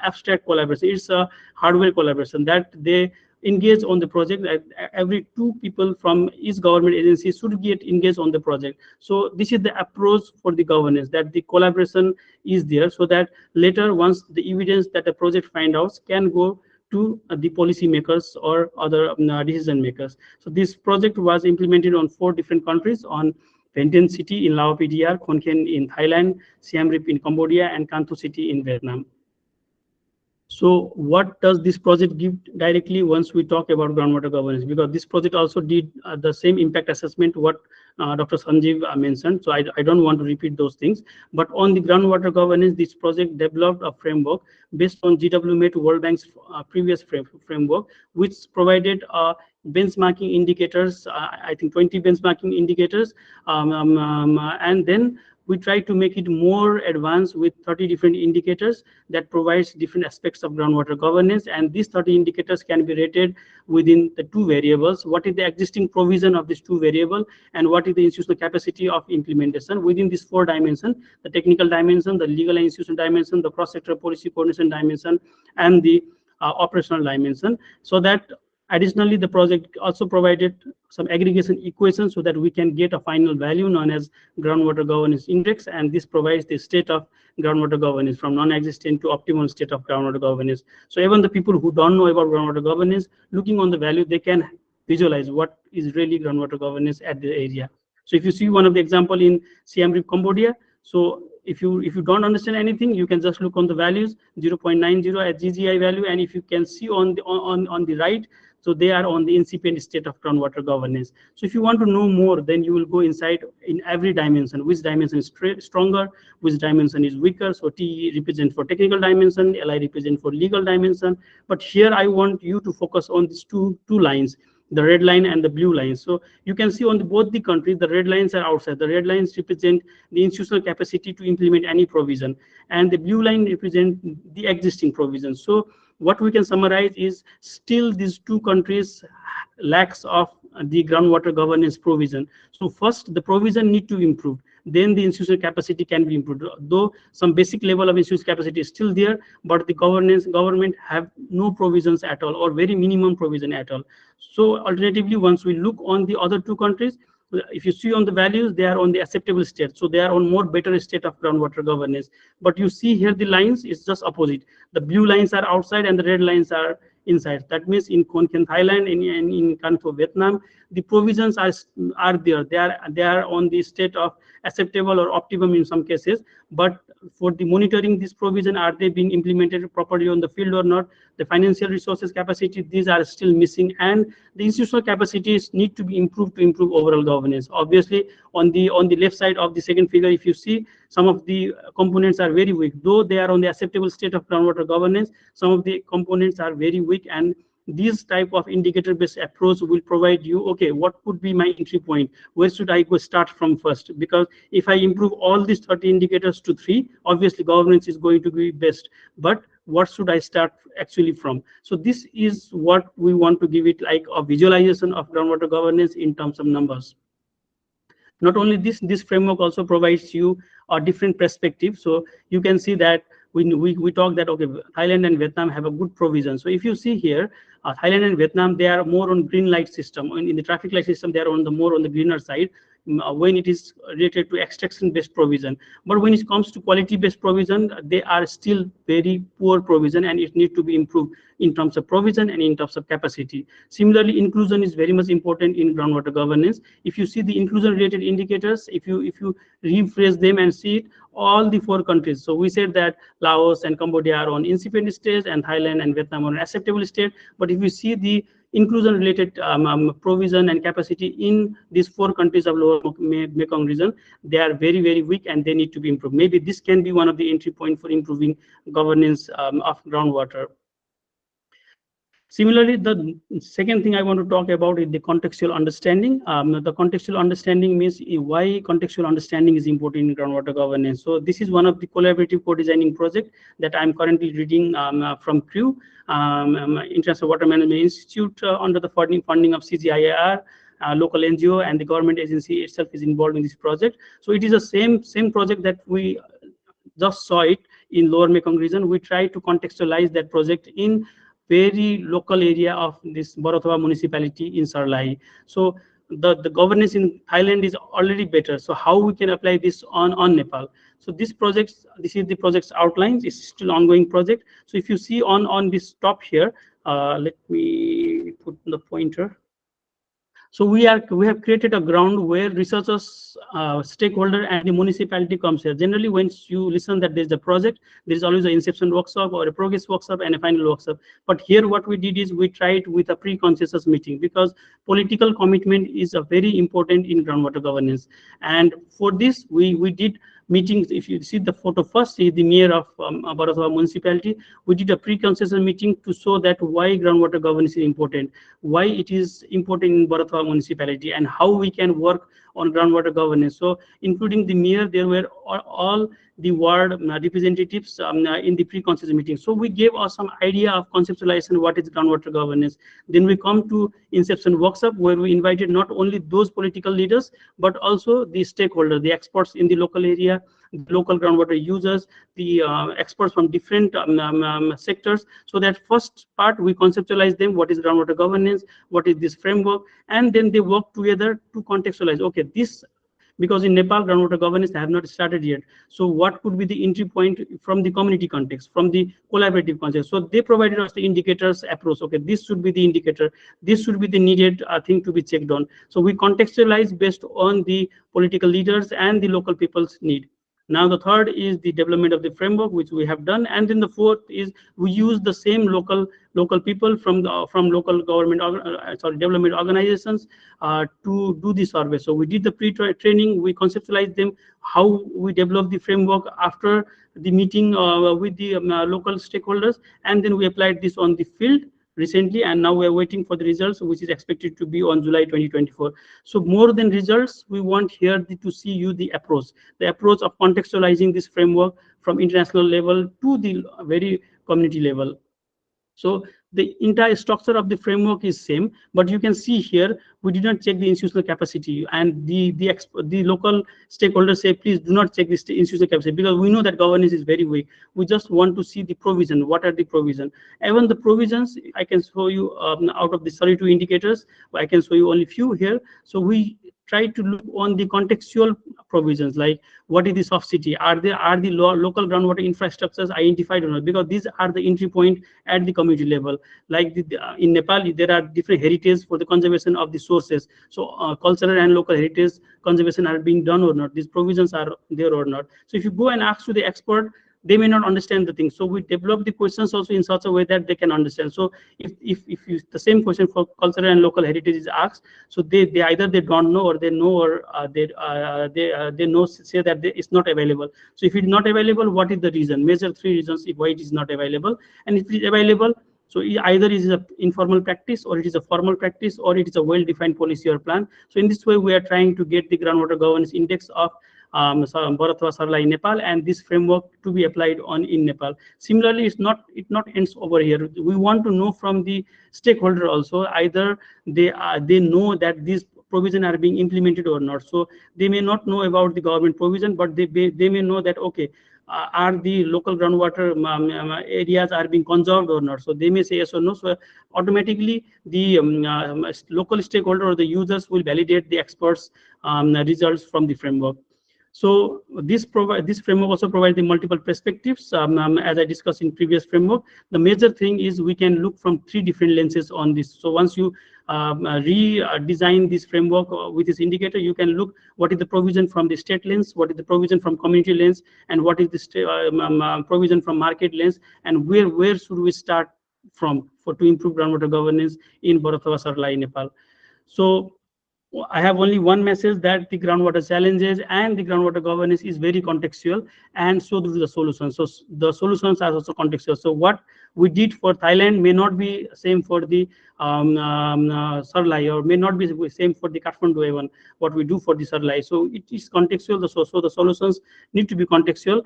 abstract collaboration. It's a hardware collaboration that they engage on the project. Every 2 people from each government agency should get engaged on the project. So this is the approach for the governance, that the collaboration is there, so that later, once the evidence that the project find out can go to the policy makers or other decision makers. So this project was implemented on 4 different countries, on Vientiane City in Lao PDR, Khon Kaen in Thailand, Siem Reap in Cambodia, and Kanto City in Vietnam. So what does this project give directly once we talk about groundwater governance? Because this project also did the same impact assessment what Dr. Sanjiv mentioned. So I don't want to repeat those things. But on the groundwater governance, this project developed a framework based on GWMET World Bank's previous framework, which provided benchmarking indicators, I think 20 benchmarking indicators, and then we try to make it more advanced with 30 different indicators that provides different aspects of groundwater governance. And these 30 indicators can be rated within the two variables: what is the existing provision of these two variables, and what is the institutional capacity of implementation within these four dimensions: the technical dimension, the legal and institutional dimension, the cross-sector policy coordination dimension, and the operational dimension. So that additionally, the project also provided some aggregation equations so that we can get a final value known as groundwater governance index, and this provides the state of groundwater governance from non-existent to optimal state of groundwater governance. So even the people who don't know about groundwater governance, looking on the value, they can visualize what is really groundwater governance at the area. So if you see one of the example in Siem Reap, Cambodia, so if you don't understand anything, you can just look on the values, 0.90 at GGI value, and if you can see on the right, so they are on the incipient state of groundwater governance. So if you want to know more, then you will go inside in every dimension, which dimension is stronger, which dimension is weaker. So T represent for technical dimension, LI represent for legal dimension. But here I want you to focus on these two lines, the red line and the blue line. So you can see on both the countries, the red lines are outside. The red lines represent the institutional capacity to implement any provision, and the blue line represent the existing provision. So what we can summarize is still these two countries lacks of the groundwater governance provision. So first, the provision need to improve, then the institutional capacity can be improved. Though some basic level of institutional capacity is still there, but the government have no provisions at all, or very minimum provision at all. So alternatively, once we look on the other two countries, if you see on the values, they are on the acceptable state, so they are on more better state of groundwater governance. But you see here the lines is just opposite. The blue lines are outside and the red lines are inside. That means in Khon Kaen, Thailand, in Can Tho, Vietnam, the provisions are there. They are on the state of acceptable or optimum in some cases. But for the monitoring this provision, are they being implemented properly on the field or not? The financial resources capacity, these are still missing, and the institutional capacities need to be improved to improve overall governance. Obviously, on the left side of the second figure, if you see, some of the components are very weak. Though they are on the acceptable state of groundwater governance, some of the components are very weak, and this type of indicator-based approach will provide you, okay, what could be my entry point? Where should I go start from first? Because if I improve all these 30 indicators to 3, obviously governance is going to be best. But what should I start actually from? So this is what we want to give it, like a visualization of groundwater governance in terms of numbers. Not only this framework also provides you a different perspective. So you can see that we talk that, okay, Thailand and Vietnam have a good provision. So if you see here, Thailand and Vietnam, they are more on green light system. In the traffic light system, they are on the more on the greener side when it is related to extraction based provision. But when it comes to quality based provision, they are still very poor provision, and it needs to be improved in terms of provision and in terms of capacity. Similarly, inclusion is very much important in groundwater governance. If you see the inclusion related indicators, if you rephrase them and see it, all the 4 countries. So we said that Laos and Cambodia are on incipient stage, and Thailand and Vietnam are on acceptable state. But if you see the inclusion related provision and capacity in these 4 countries of lower Mekong region, they are very, very weak, and they need to be improved. Maybe this can be one of the entry point for improving governance of groundwater. Similarly, the second thing I want to talk about is the contextual understanding. The contextual understanding means why contextual understanding is important in groundwater governance. So this is one of the collaborative co-designing project that I'm currently reading from CREEW, International Water Management Institute, under the funding of CGIAR. Local NGO and the government agency itself is involved in this project. So it is the same project that we just saw it in lower Mekong region. We try to contextualize that project in very local area of this Barathwa municipality in Sarlai. So the governance in Thailand is already better. So how we can apply this on Nepal? So this is the project's outlines. It's still ongoing project. So if you see on this top here, let me put the pointer. So we have created a ground where researchers, stakeholder, and the municipality comes here. Generally, once you listen that there's a project, there is always an inception workshop or a progress workshop and a final workshop. But here, what we did is we tried with a pre-consensus meeting, because political commitment is a very important in groundwater governance. And for this, we did meetings. If you see the photo first, see the mayor of Bharatwa municipality. We did a pre-consensus meeting to show that why groundwater governance is important, why it is important in Bharatwa municipality, and how we can work on groundwater governance. So including the mayor, there were all the ward representatives in the pre-consensus meeting. So we gave us some idea of conceptualization what is groundwater governance. Then we come to inception workshop, where we invited not only those political leaders, but also the stakeholders, the experts in the local area, the local groundwater users, the experts from different sectors. So that first part, we conceptualize them, what is groundwater governance, what is this framework, and then they work together to contextualize, okay, this, because in Nepal, groundwater governance have not started yet. So what could be the entry point from the community context, from the collaborative context? So they provided us the indicators approach. Okay, this should be the indicator. This should be the needed thing to be checked on. So we contextualize based on the political leaders and the local people's need. Now the third is the development of the framework, which we have done, and then the fourth is we use the same local people from local government development organizations to do the survey. So we did the pre-training, we conceptualized them, how we develop the framework after the meeting with the local stakeholders, and then we applied this on the field recently, and now we are waiting for the results, which is expected to be on July 2024. So more than results, we want here to see you the approach of contextualizing this framework from international level to the very community level. So the entire structure of the framework is same, but you can see here we did not check the institutional capacity, and the local stakeholders say, please do not check this institutional capacity, because we know that governance is very weak. We just want to see the provision. What are the provisions? Even the provisions, I can show you out of the 32 indicators, I can show you only few here. So we try to look on the contextual provisions, like what is the subsidy, are the local groundwater infrastructures identified or not, because these are the entry point at the community level. Like in Nepal, there are different heritage for the conservation of the sources. So cultural and local heritage conservation are being done or not, these provisions are there or not. So if you go and ask to the expert, they may not understand the thing. So we develop the questions also in such a way that they can understand. So if you, the same question for cultural and local heritage is asked, so they either they don't know, or they know, or they know, say that it's not available. So if it's not available, what is the reason? Major 3 reasons why it is not available. And if it is available, so either it is an informal practice, or it is a formal practice, or it is a well-defined policy or plan. So in this way, we are trying to get the groundwater governance index of Bharatwa Sarlai Nepal, and this framework to be applied on in Nepal. Similarly, it not ends over here. We want to know from the stakeholder also, either they know that these provisions are being implemented or not. So they may not know about the government provision, but they may know that, okay, are the local groundwater areas are being conserved or not. So they may say yes or no. So automatically the local stakeholder or the users will validate the experts results from the framework. So this framework also provides the multiple perspectives. As I discussed in previous framework, the major thing is we can look from 3 different lenses on this. So once you redesign this framework with this indicator, you can look what is the provision from the state lens, what is the provision from community lens, and what is the provision from market lens, and where should we start from to improve groundwater governance in Bharatwa Sarlai Nepal. So I have only one message, that the groundwater challenges and the groundwater governance is very contextual, and so do the solutions. So the solutions are also contextual. So what we did for Thailand may not be same for the Sarlai, or may not be same for the Kathmandu even, what we do for the Sarlai. So it is contextual. So the solutions need to be contextual.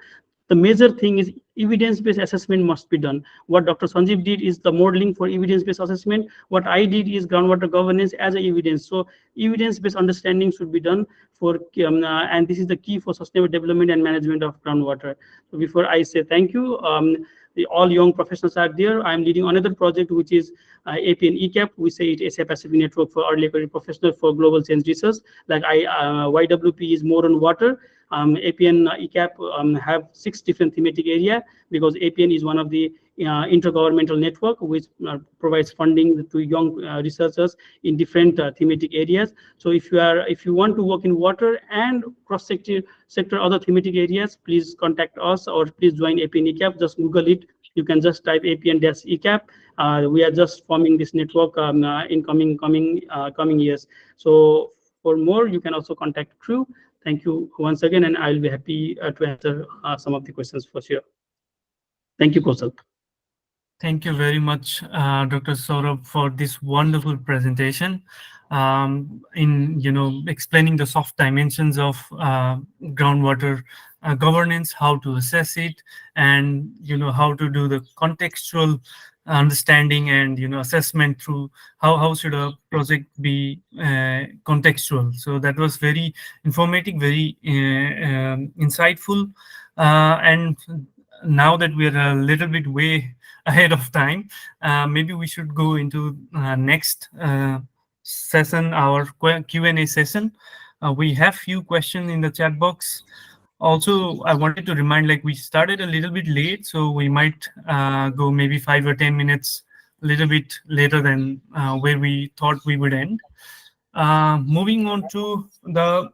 The major thing is evidence-based assessment must be done. What Dr. Sanjiv did is the modeling for evidence-based assessment. What I did is groundwater governance as a evidence. So evidence-based understanding should be done for, and this is the key for sustainable development and management of groundwater. So before I say thank you, all young professionals are there. I'm leading another project, which is APN ECAP. We say it Asia Pacific Network for Early Career Professionals for Global Change Research. Like YWP is more on water. APN ECAP have 6 different thematic areas, because APN is one of the intergovernmental network which provides funding to young researchers in different thematic areas. So if you want to work in water and cross sector other thematic areas, please contact us or please join AP and ECAP. Just Google it. You can just type AP and ECAP. We are just forming this network in coming years. So for more, you can also contact CREEW. Thank you once again, and I'll be happy to answer some of the questions for sure. Thank you, Kausal. Thank you very much, Dr. Saurav, for this wonderful presentation. In explaining the soft dimensions of groundwater governance, how to assess it, and how to do the contextual understanding and assessment through how should a project be contextual. So that was very informative, very insightful, and now that we are a little bit way ahead of time, maybe we should go into next session, our Q&A session. We have few questions in the chat box. Also, I wanted to remind, like, we started a little bit late, so we might go maybe 5 or 10 minutes a little bit later than where we thought we would end. Moving on to the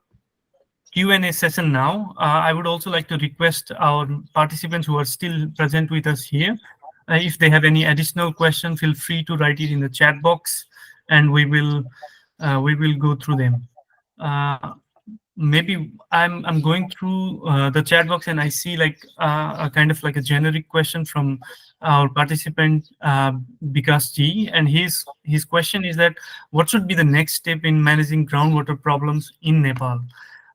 Q&A session now, I would also like to request our participants who are still present with us here, if they have any additional question, feel free to write it in the chat box, and we will go through them. Maybe I'm going through the chat box, and I see like a kind of like a generic question from our participant Vikas G, and his question is that what should be the next step in managing groundwater problems in Nepal?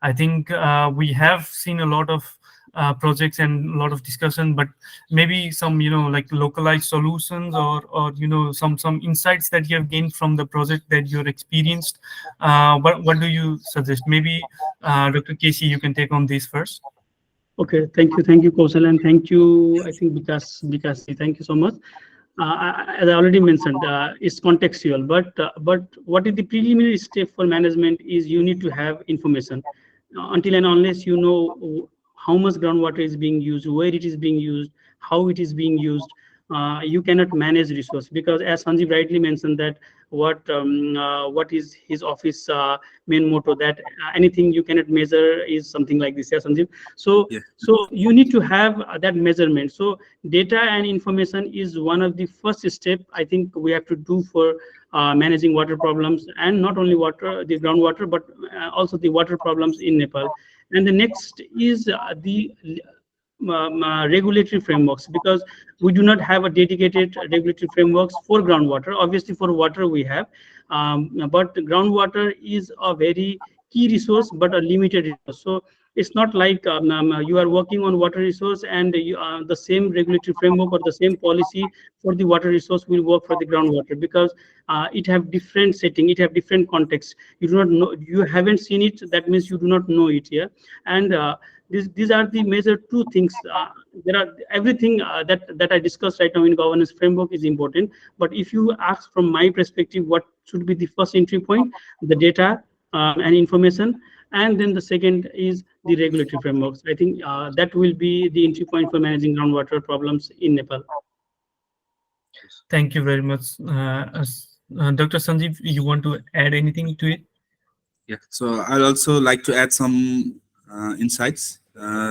I think we have seen a lot of projects and a lot of discussion, but maybe some like localized solutions or some insights that you have gained from the project that you're experienced. What do you suggest? Maybe Dr. KC, you can take on this first. Okay, thank you, Kausal, and thank you. I think Vikas, thank you so much. As I already mentioned, it's contextual, but what is the preliminary step for management is you need to have information. Until and unless you know how much groundwater is being used, where it is being used, how it is being used, you cannot manage resource, because as Sanjiv rightly mentioned that what is his office main motto, that anything you cannot measure is something like this. Yeah, Sanjiv. So yeah. So you need to have that measurement. So data and information is one of the first step I think we have to do for managing water problems, and not only water, the groundwater, but also the water problems in Nepal. And the next is the regulatory frameworks, because we do not have a dedicated regulatory frameworks for groundwater. Obviously for water we have, but groundwater is a very key resource but a limited resource. So it's not like you are working on water resource and the same regulatory framework or the same policy for the water resource will work for the groundwater, because it have different setting, it have different context. You do not know, you haven't seen it, that means you do not know it here. And these are the major two things. There are everything that I discussed right now in governance framework is important, but if you ask from my perspective what should be the first entry point, the data and information, and then the second is the regulatory frameworks. I think that will be the entry point for managing groundwater problems in Nepal. Thank you very much. Dr. Sanjiv, you want to add anything to it? Yeah, so I'd also like to add some insights.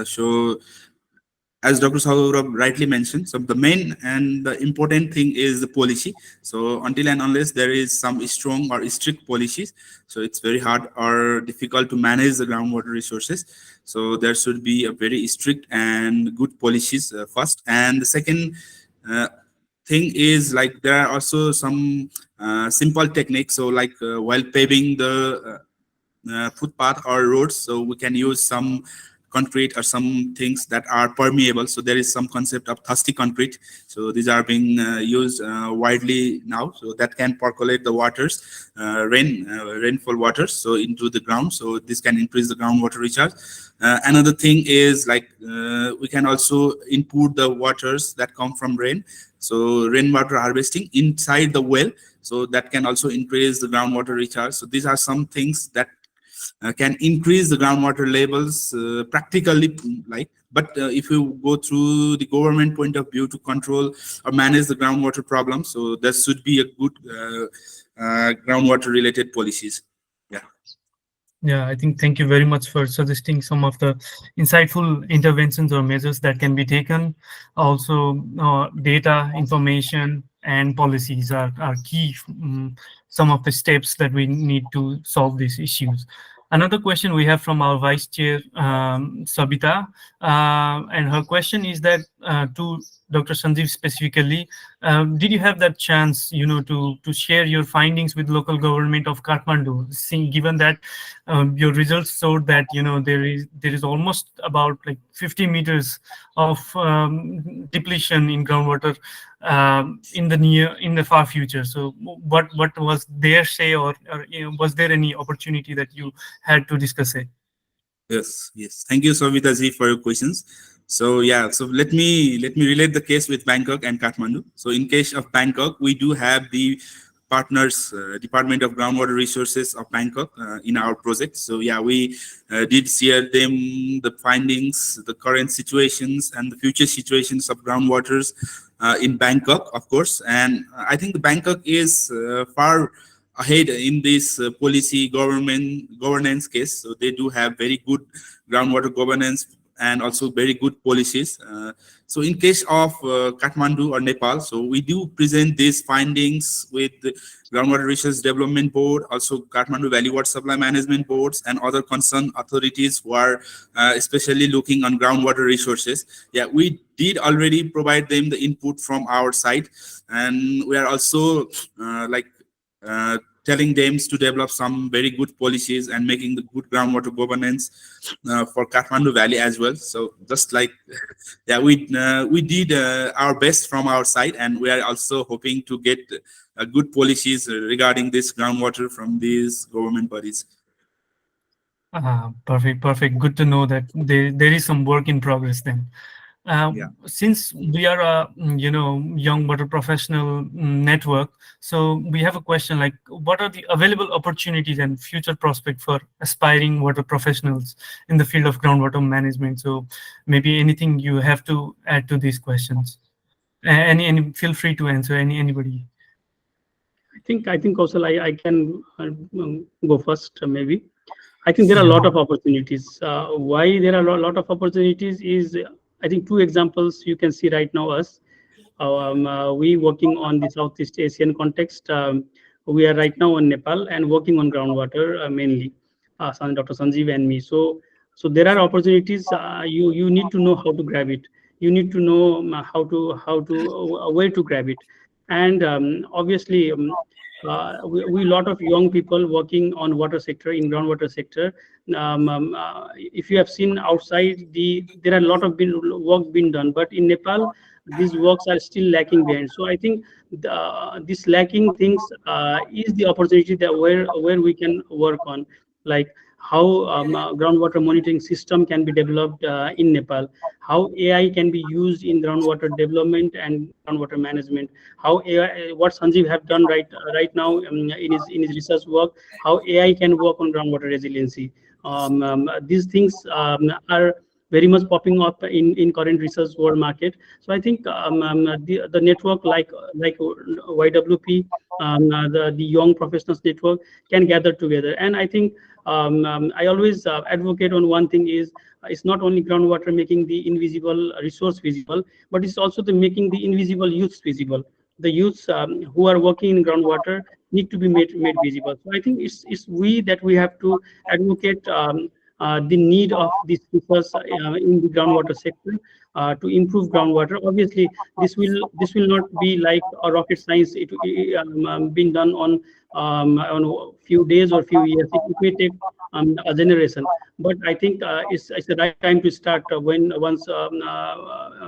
So as Dr. Saurav rightly mentioned, so the main and the important thing is the policy. So until and unless there is some strong or strict policies, so it's very hard or difficult to manage the groundwater resources. So there should be a very strict and good policies first. And the second thing is, like, there are also some simple techniques. So like while paving the footpath or roads, so we can use some concrete or some things that are permeable. So there is some concept of thirsty concrete. So these are being used widely now. So that can percolate the waters, rainfall waters, so into the ground. So this can increase the groundwater recharge. Another thing is, like, we can also input the waters that come from rain. So rainwater harvesting inside the well. So that can also increase the groundwater recharge. So these are some things that can increase the groundwater levels practically, like But if you go through the government point of view to control or manage the groundwater problem, so there should be a good groundwater related policies. Yeah. Yeah, I think thank you very much for suggesting some of the insightful interventions or measures that can be taken. Also, data, information, and policies are key. Some of the steps that we need to solve these issues. Another question we have from our Vice Chair, Sabita, and her question is that to Dr. Sanjiv specifically, did you have that chance, to share your findings with local government of Kathmandu, given that your results showed that there is almost about like 50 meters of depletion in groundwater in the far future. So what was their say, or was there any opportunity that you had to discuss it? Yes. Thank you, Savita ji, for your questions. So yeah, so let me relate the case with Bangkok and Kathmandu. So in case of Bangkok, we do have the partners, Department of Groundwater Resources of Bangkok in our project. So yeah, we did share them the findings, the current situations, and the future situations of groundwaters in Bangkok, of course. And I think the Bangkok is far ahead in this policy governance case. So they do have very good groundwater governance and also very good policies. So in case of Kathmandu or Nepal, so we do present these findings with the Groundwater Resource Development Board, also Kathmandu Valley Water Supply Management Boards, and other concerned authorities who are especially looking on groundwater resources. Yeah, we did already provide them the input from our side, and we are also telling them to develop some very good policies and making the good groundwater governance for Kathmandu Valley as well. So just like, yeah, we did our best from our side, and we are also hoping to get good policies regarding this groundwater from these government bodies. Perfect. Good to know that there is some work in progress then. Since we are a young water professional network, so we have a question like, what are the available opportunities and future prospects for aspiring water professionals in the field of groundwater management? So maybe anything you have to add to these questions. Any feel free to answer. Anybody. I think also I can go first maybe. I think there are a lot of opportunities. Why there are a lot of opportunities is, I think, two examples you can see right now. Us, we working on the Southeast Asian context. We are right now in Nepal and working on groundwater mainly, Dr. Sanjiv and me. So there are opportunities. You need to know how to grab it. You need to know where to grab it, and obviously. We lot of young people working on water sector, in groundwater sector. If you have seen outside, there are a lot of work being done, but in Nepal these works are still lacking behind. So I think this lacking things is the opportunity that where we can work on, like how groundwater monitoring system can be developed in Nepal, how AI can be used in groundwater development and groundwater management, how AI, what Sanjiv have done right now in his research work, how AI can work on groundwater resiliency. These things are very much popping up in current research world market. So I think the network like YWP, the young professionals network can gather together. And I think I always advocate on one thing is, it's not only groundwater making the invisible resource visible, but it's also the making the invisible youths visible. The youths who are working in groundwater need to be made visible. So I think it's we that we have to advocate the need of this research in the groundwater sector to improve groundwater. Obviously, this will not be like a rocket science. It being done on a few days or few years. It may take a generation. But I think it's the right time to start once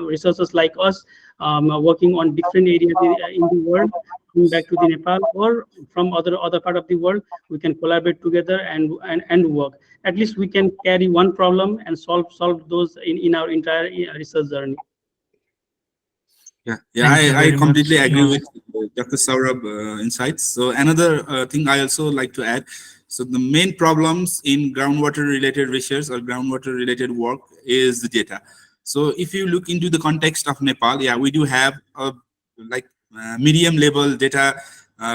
researchers like us working on different areas in the world, coming back to the Nepal or from other part of the world, we can collaborate together and work. At least we can carry one problem and solve those in our entire research journey. I completely agree with Dr. Saurav insights. So another thing I also like to add. So the main problems in groundwater related research or groundwater related work is the data. So if you look into the context of Nepal, yeah, we do have medium level data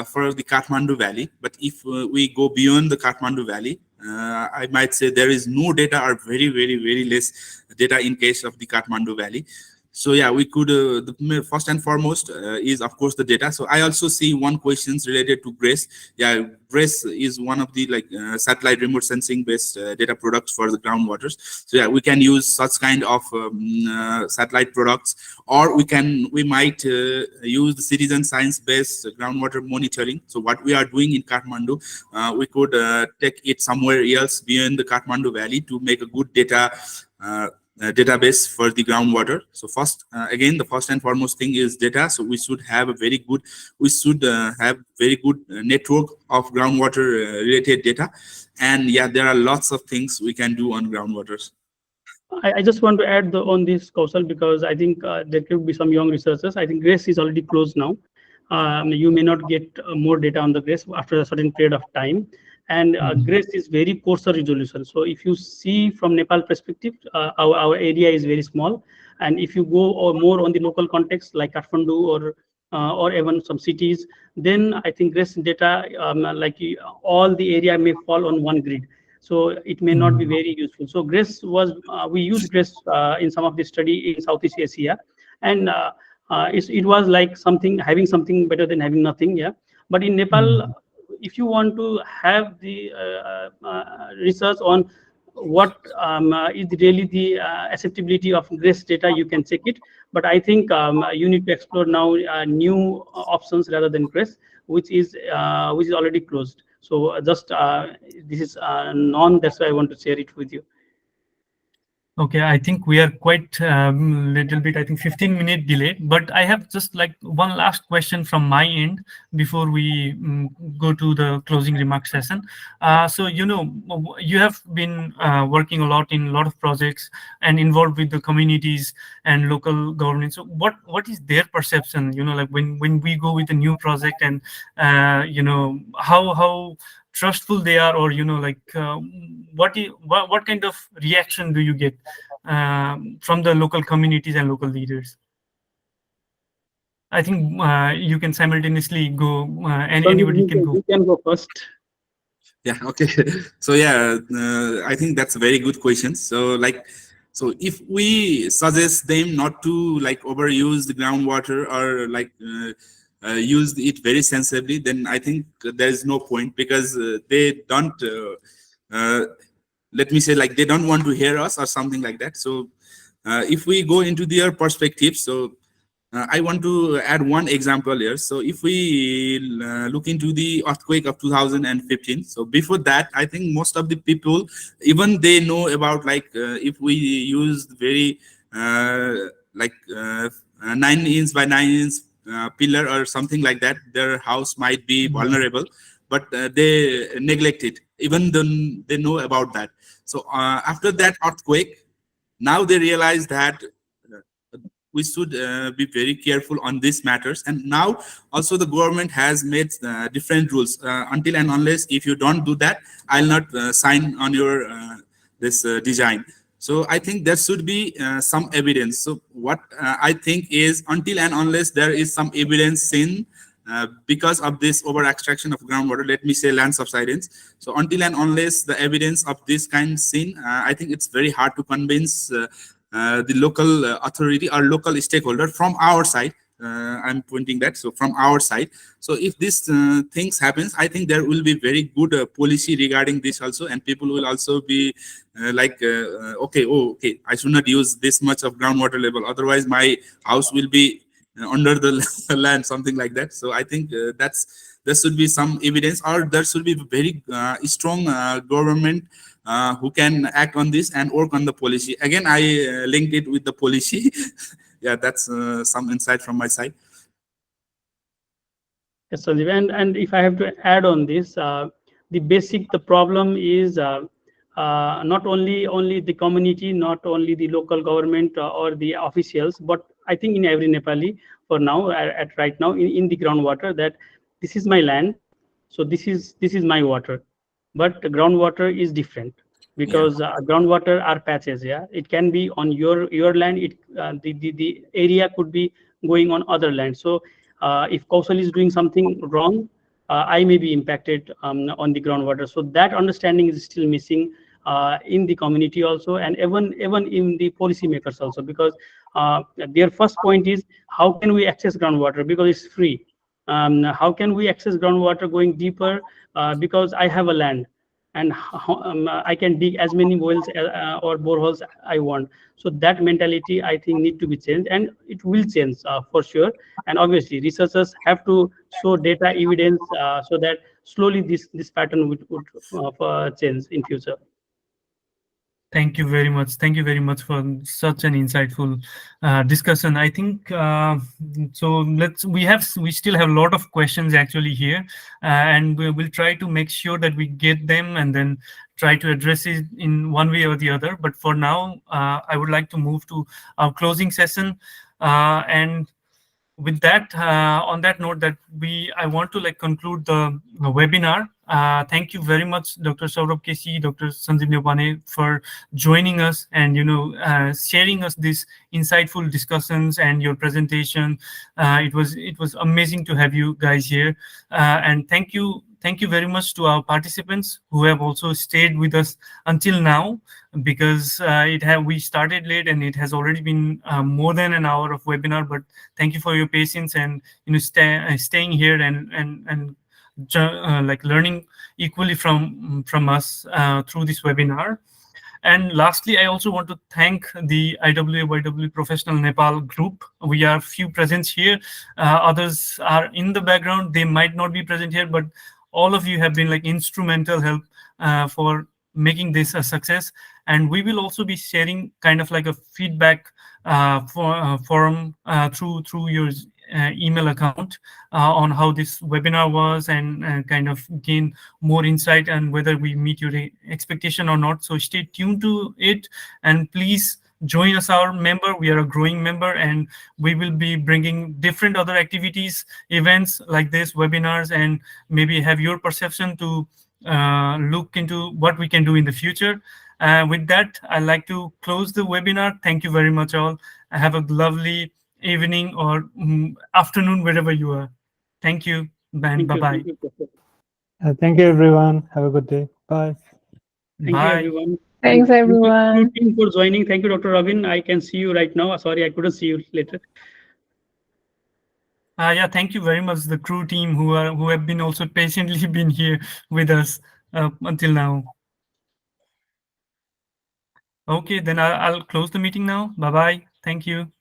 for the Kathmandu Valley. But if we go beyond the Kathmandu Valley, I might say there is no data or very, very, very less data in case of the Kathmandu Valley. So yeah, we could, the first and foremost is of course the data. So I also see one questions related to GRACE. Yeah, GRACE is one of the satellite remote sensing based data products for the groundwaters. So yeah, we can use such kind of satellite products, or we might use the citizen science based groundwater monitoring. So what we are doing in Kathmandu, we could take it somewhere else beyond the Kathmandu Valley to make a good data database for the groundwater. So first, again, the first and foremost thing is data. So we should have a very good, network of groundwater related data. And yeah, there are lots of things we can do on groundwaters. I just want to add on this, Kausal, because I think there could be some young researchers. I think GRACE is already closed now. You may not get more data on the GRACE after a certain period of time. And GRACE is very coarser resolution. So if you see from Nepal perspective, our area is very small. And if you go more on the local context, like Kathmandu or even some cities, then I think GRACE data, all the area may fall on one grid. So it may not be very useful. So GRACE was, we use GRACE in some of the study in Southeast Asia. And it was like having something better than having nothing. Yeah. But in Nepal, if you want to have the research on what is really the acceptability of GRACE data, you can check it. But I think you need to explore now new options rather than GRACE, which is already closed. So just this is that's why I want to share it with you. Okay, I think we are quite little bit, I think 15-minute delay, but I have just like one last question from my end before we go to the closing remarks session. So, you have been working a lot in a lot of projects and involved with the communities and local government. So what is their perception, like when we go with a new project and, how trustful they are, or what kind of reaction do you get from the local communities and local leaders? I think you can simultaneously go, and anybody can go. You can go first. Yeah, okay. So yeah, I think that's a very good question. So if we suggest them not to overuse the groundwater or use it very sensibly, then I think there is no point, because they don't let me say, they don't want to hear us or something like that. So if we go into their perspective, so I want to add one example here. So if we look into the earthquake of 2015, so before that, I think most of the people, even they know about if we use very 9-inch by 9-inch pillar or something like that, their house might be vulnerable, but they neglect it, even though they know about that. So after that earthquake, now they realize that we should be very careful on these matters. And now also the government has made different rules. Until and unless if you don't do that, I'll not sign on your this design. So I think there should be some evidence. So what I think is, until and unless there is some evidence in because of this over extraction of groundwater, let me say land subsidence. So until and unless the evidence of this kind seen, I think it's very hard to convince the local authority or local stakeholder from our side. I'm pointing that, so from our side. So if this things happens, I think there will be very good policy regarding this also, and people will also be okay, I should not use this much of groundwater level, otherwise my house will be under the land, something like that. So I think there should be some evidence, or there should be very strong government who can act on this and work on the policy. Again, I linked it with the policy. Yeah, that's some insight from my side. Yes, Sanjiv. And if I have to add on this, the problem is not only the community, not only the local government or the officials, but I think in every Nepali for now, right now in the groundwater, that this is my land, so this is my water, but the groundwater is different. because groundwater are patches. Yeah, it can be on your land. The area could be going on other land. So if Kausal is doing something wrong, I may be impacted on the groundwater. So that understanding is still missing in the community also, and even in the policymakers also, because their first point is how can we access groundwater because it's free. How can we access groundwater going deeper because I have a land, and I can dig as many wells or boreholes I want. So that mentality, I think, need to be changed, and it will change for sure. And obviously, researchers have to show data evidence so that slowly this pattern would change in future. Thank you very much. Thank you very much for such an insightful discussion. I think so. We still have a lot of questions actually here, and we will try to make sure that we get them and then try to address it in one way or the other. But for now, I would like to move to our closing session, and with that, on that note, I want to conclude the webinar. Thank you very much, Dr. Saurav KC, Dr. Sanjiv Neupane, for joining us and sharing us these insightful discussions and your presentation. It was amazing to have you guys here, and thank you very much to our participants who have also stayed with us until now, because we started late and it has already been more than an hour of webinar. But thank you for your patience and staying here and learning equally from us through this webinar. And lastly, I also want to thank the IWA-YW Professional Nepal group. We are few present here. Others are in the background. They might not be present here, but all of you have been instrumental help for making this a success. And we will also be sharing kind of a feedback forum through your email account on how this webinar was, and kind of gain more insight and whether we meet your expectation or not. So stay tuned to it, and please join us, our member. We are a growing member, and we will be bringing different other activities, events like this, webinars, and maybe have your perception to look into what we can do in the future. With that, I'd like to close the webinar. Thank you very much all. Have a lovely evening or afternoon wherever you are. Thank you, and bye-bye. Thank you, everyone. Have a good day. Bye. Thank you, everyone. Thanks, everyone. Thank you for joining. Thank you, Dr. Robin. I can see you right now. Sorry, I couldn't see you later. Yeah, thank you very much, the crew team who have been also patiently been here with us until now. Okay, then I'll close the meeting now. Bye-bye. Thank you.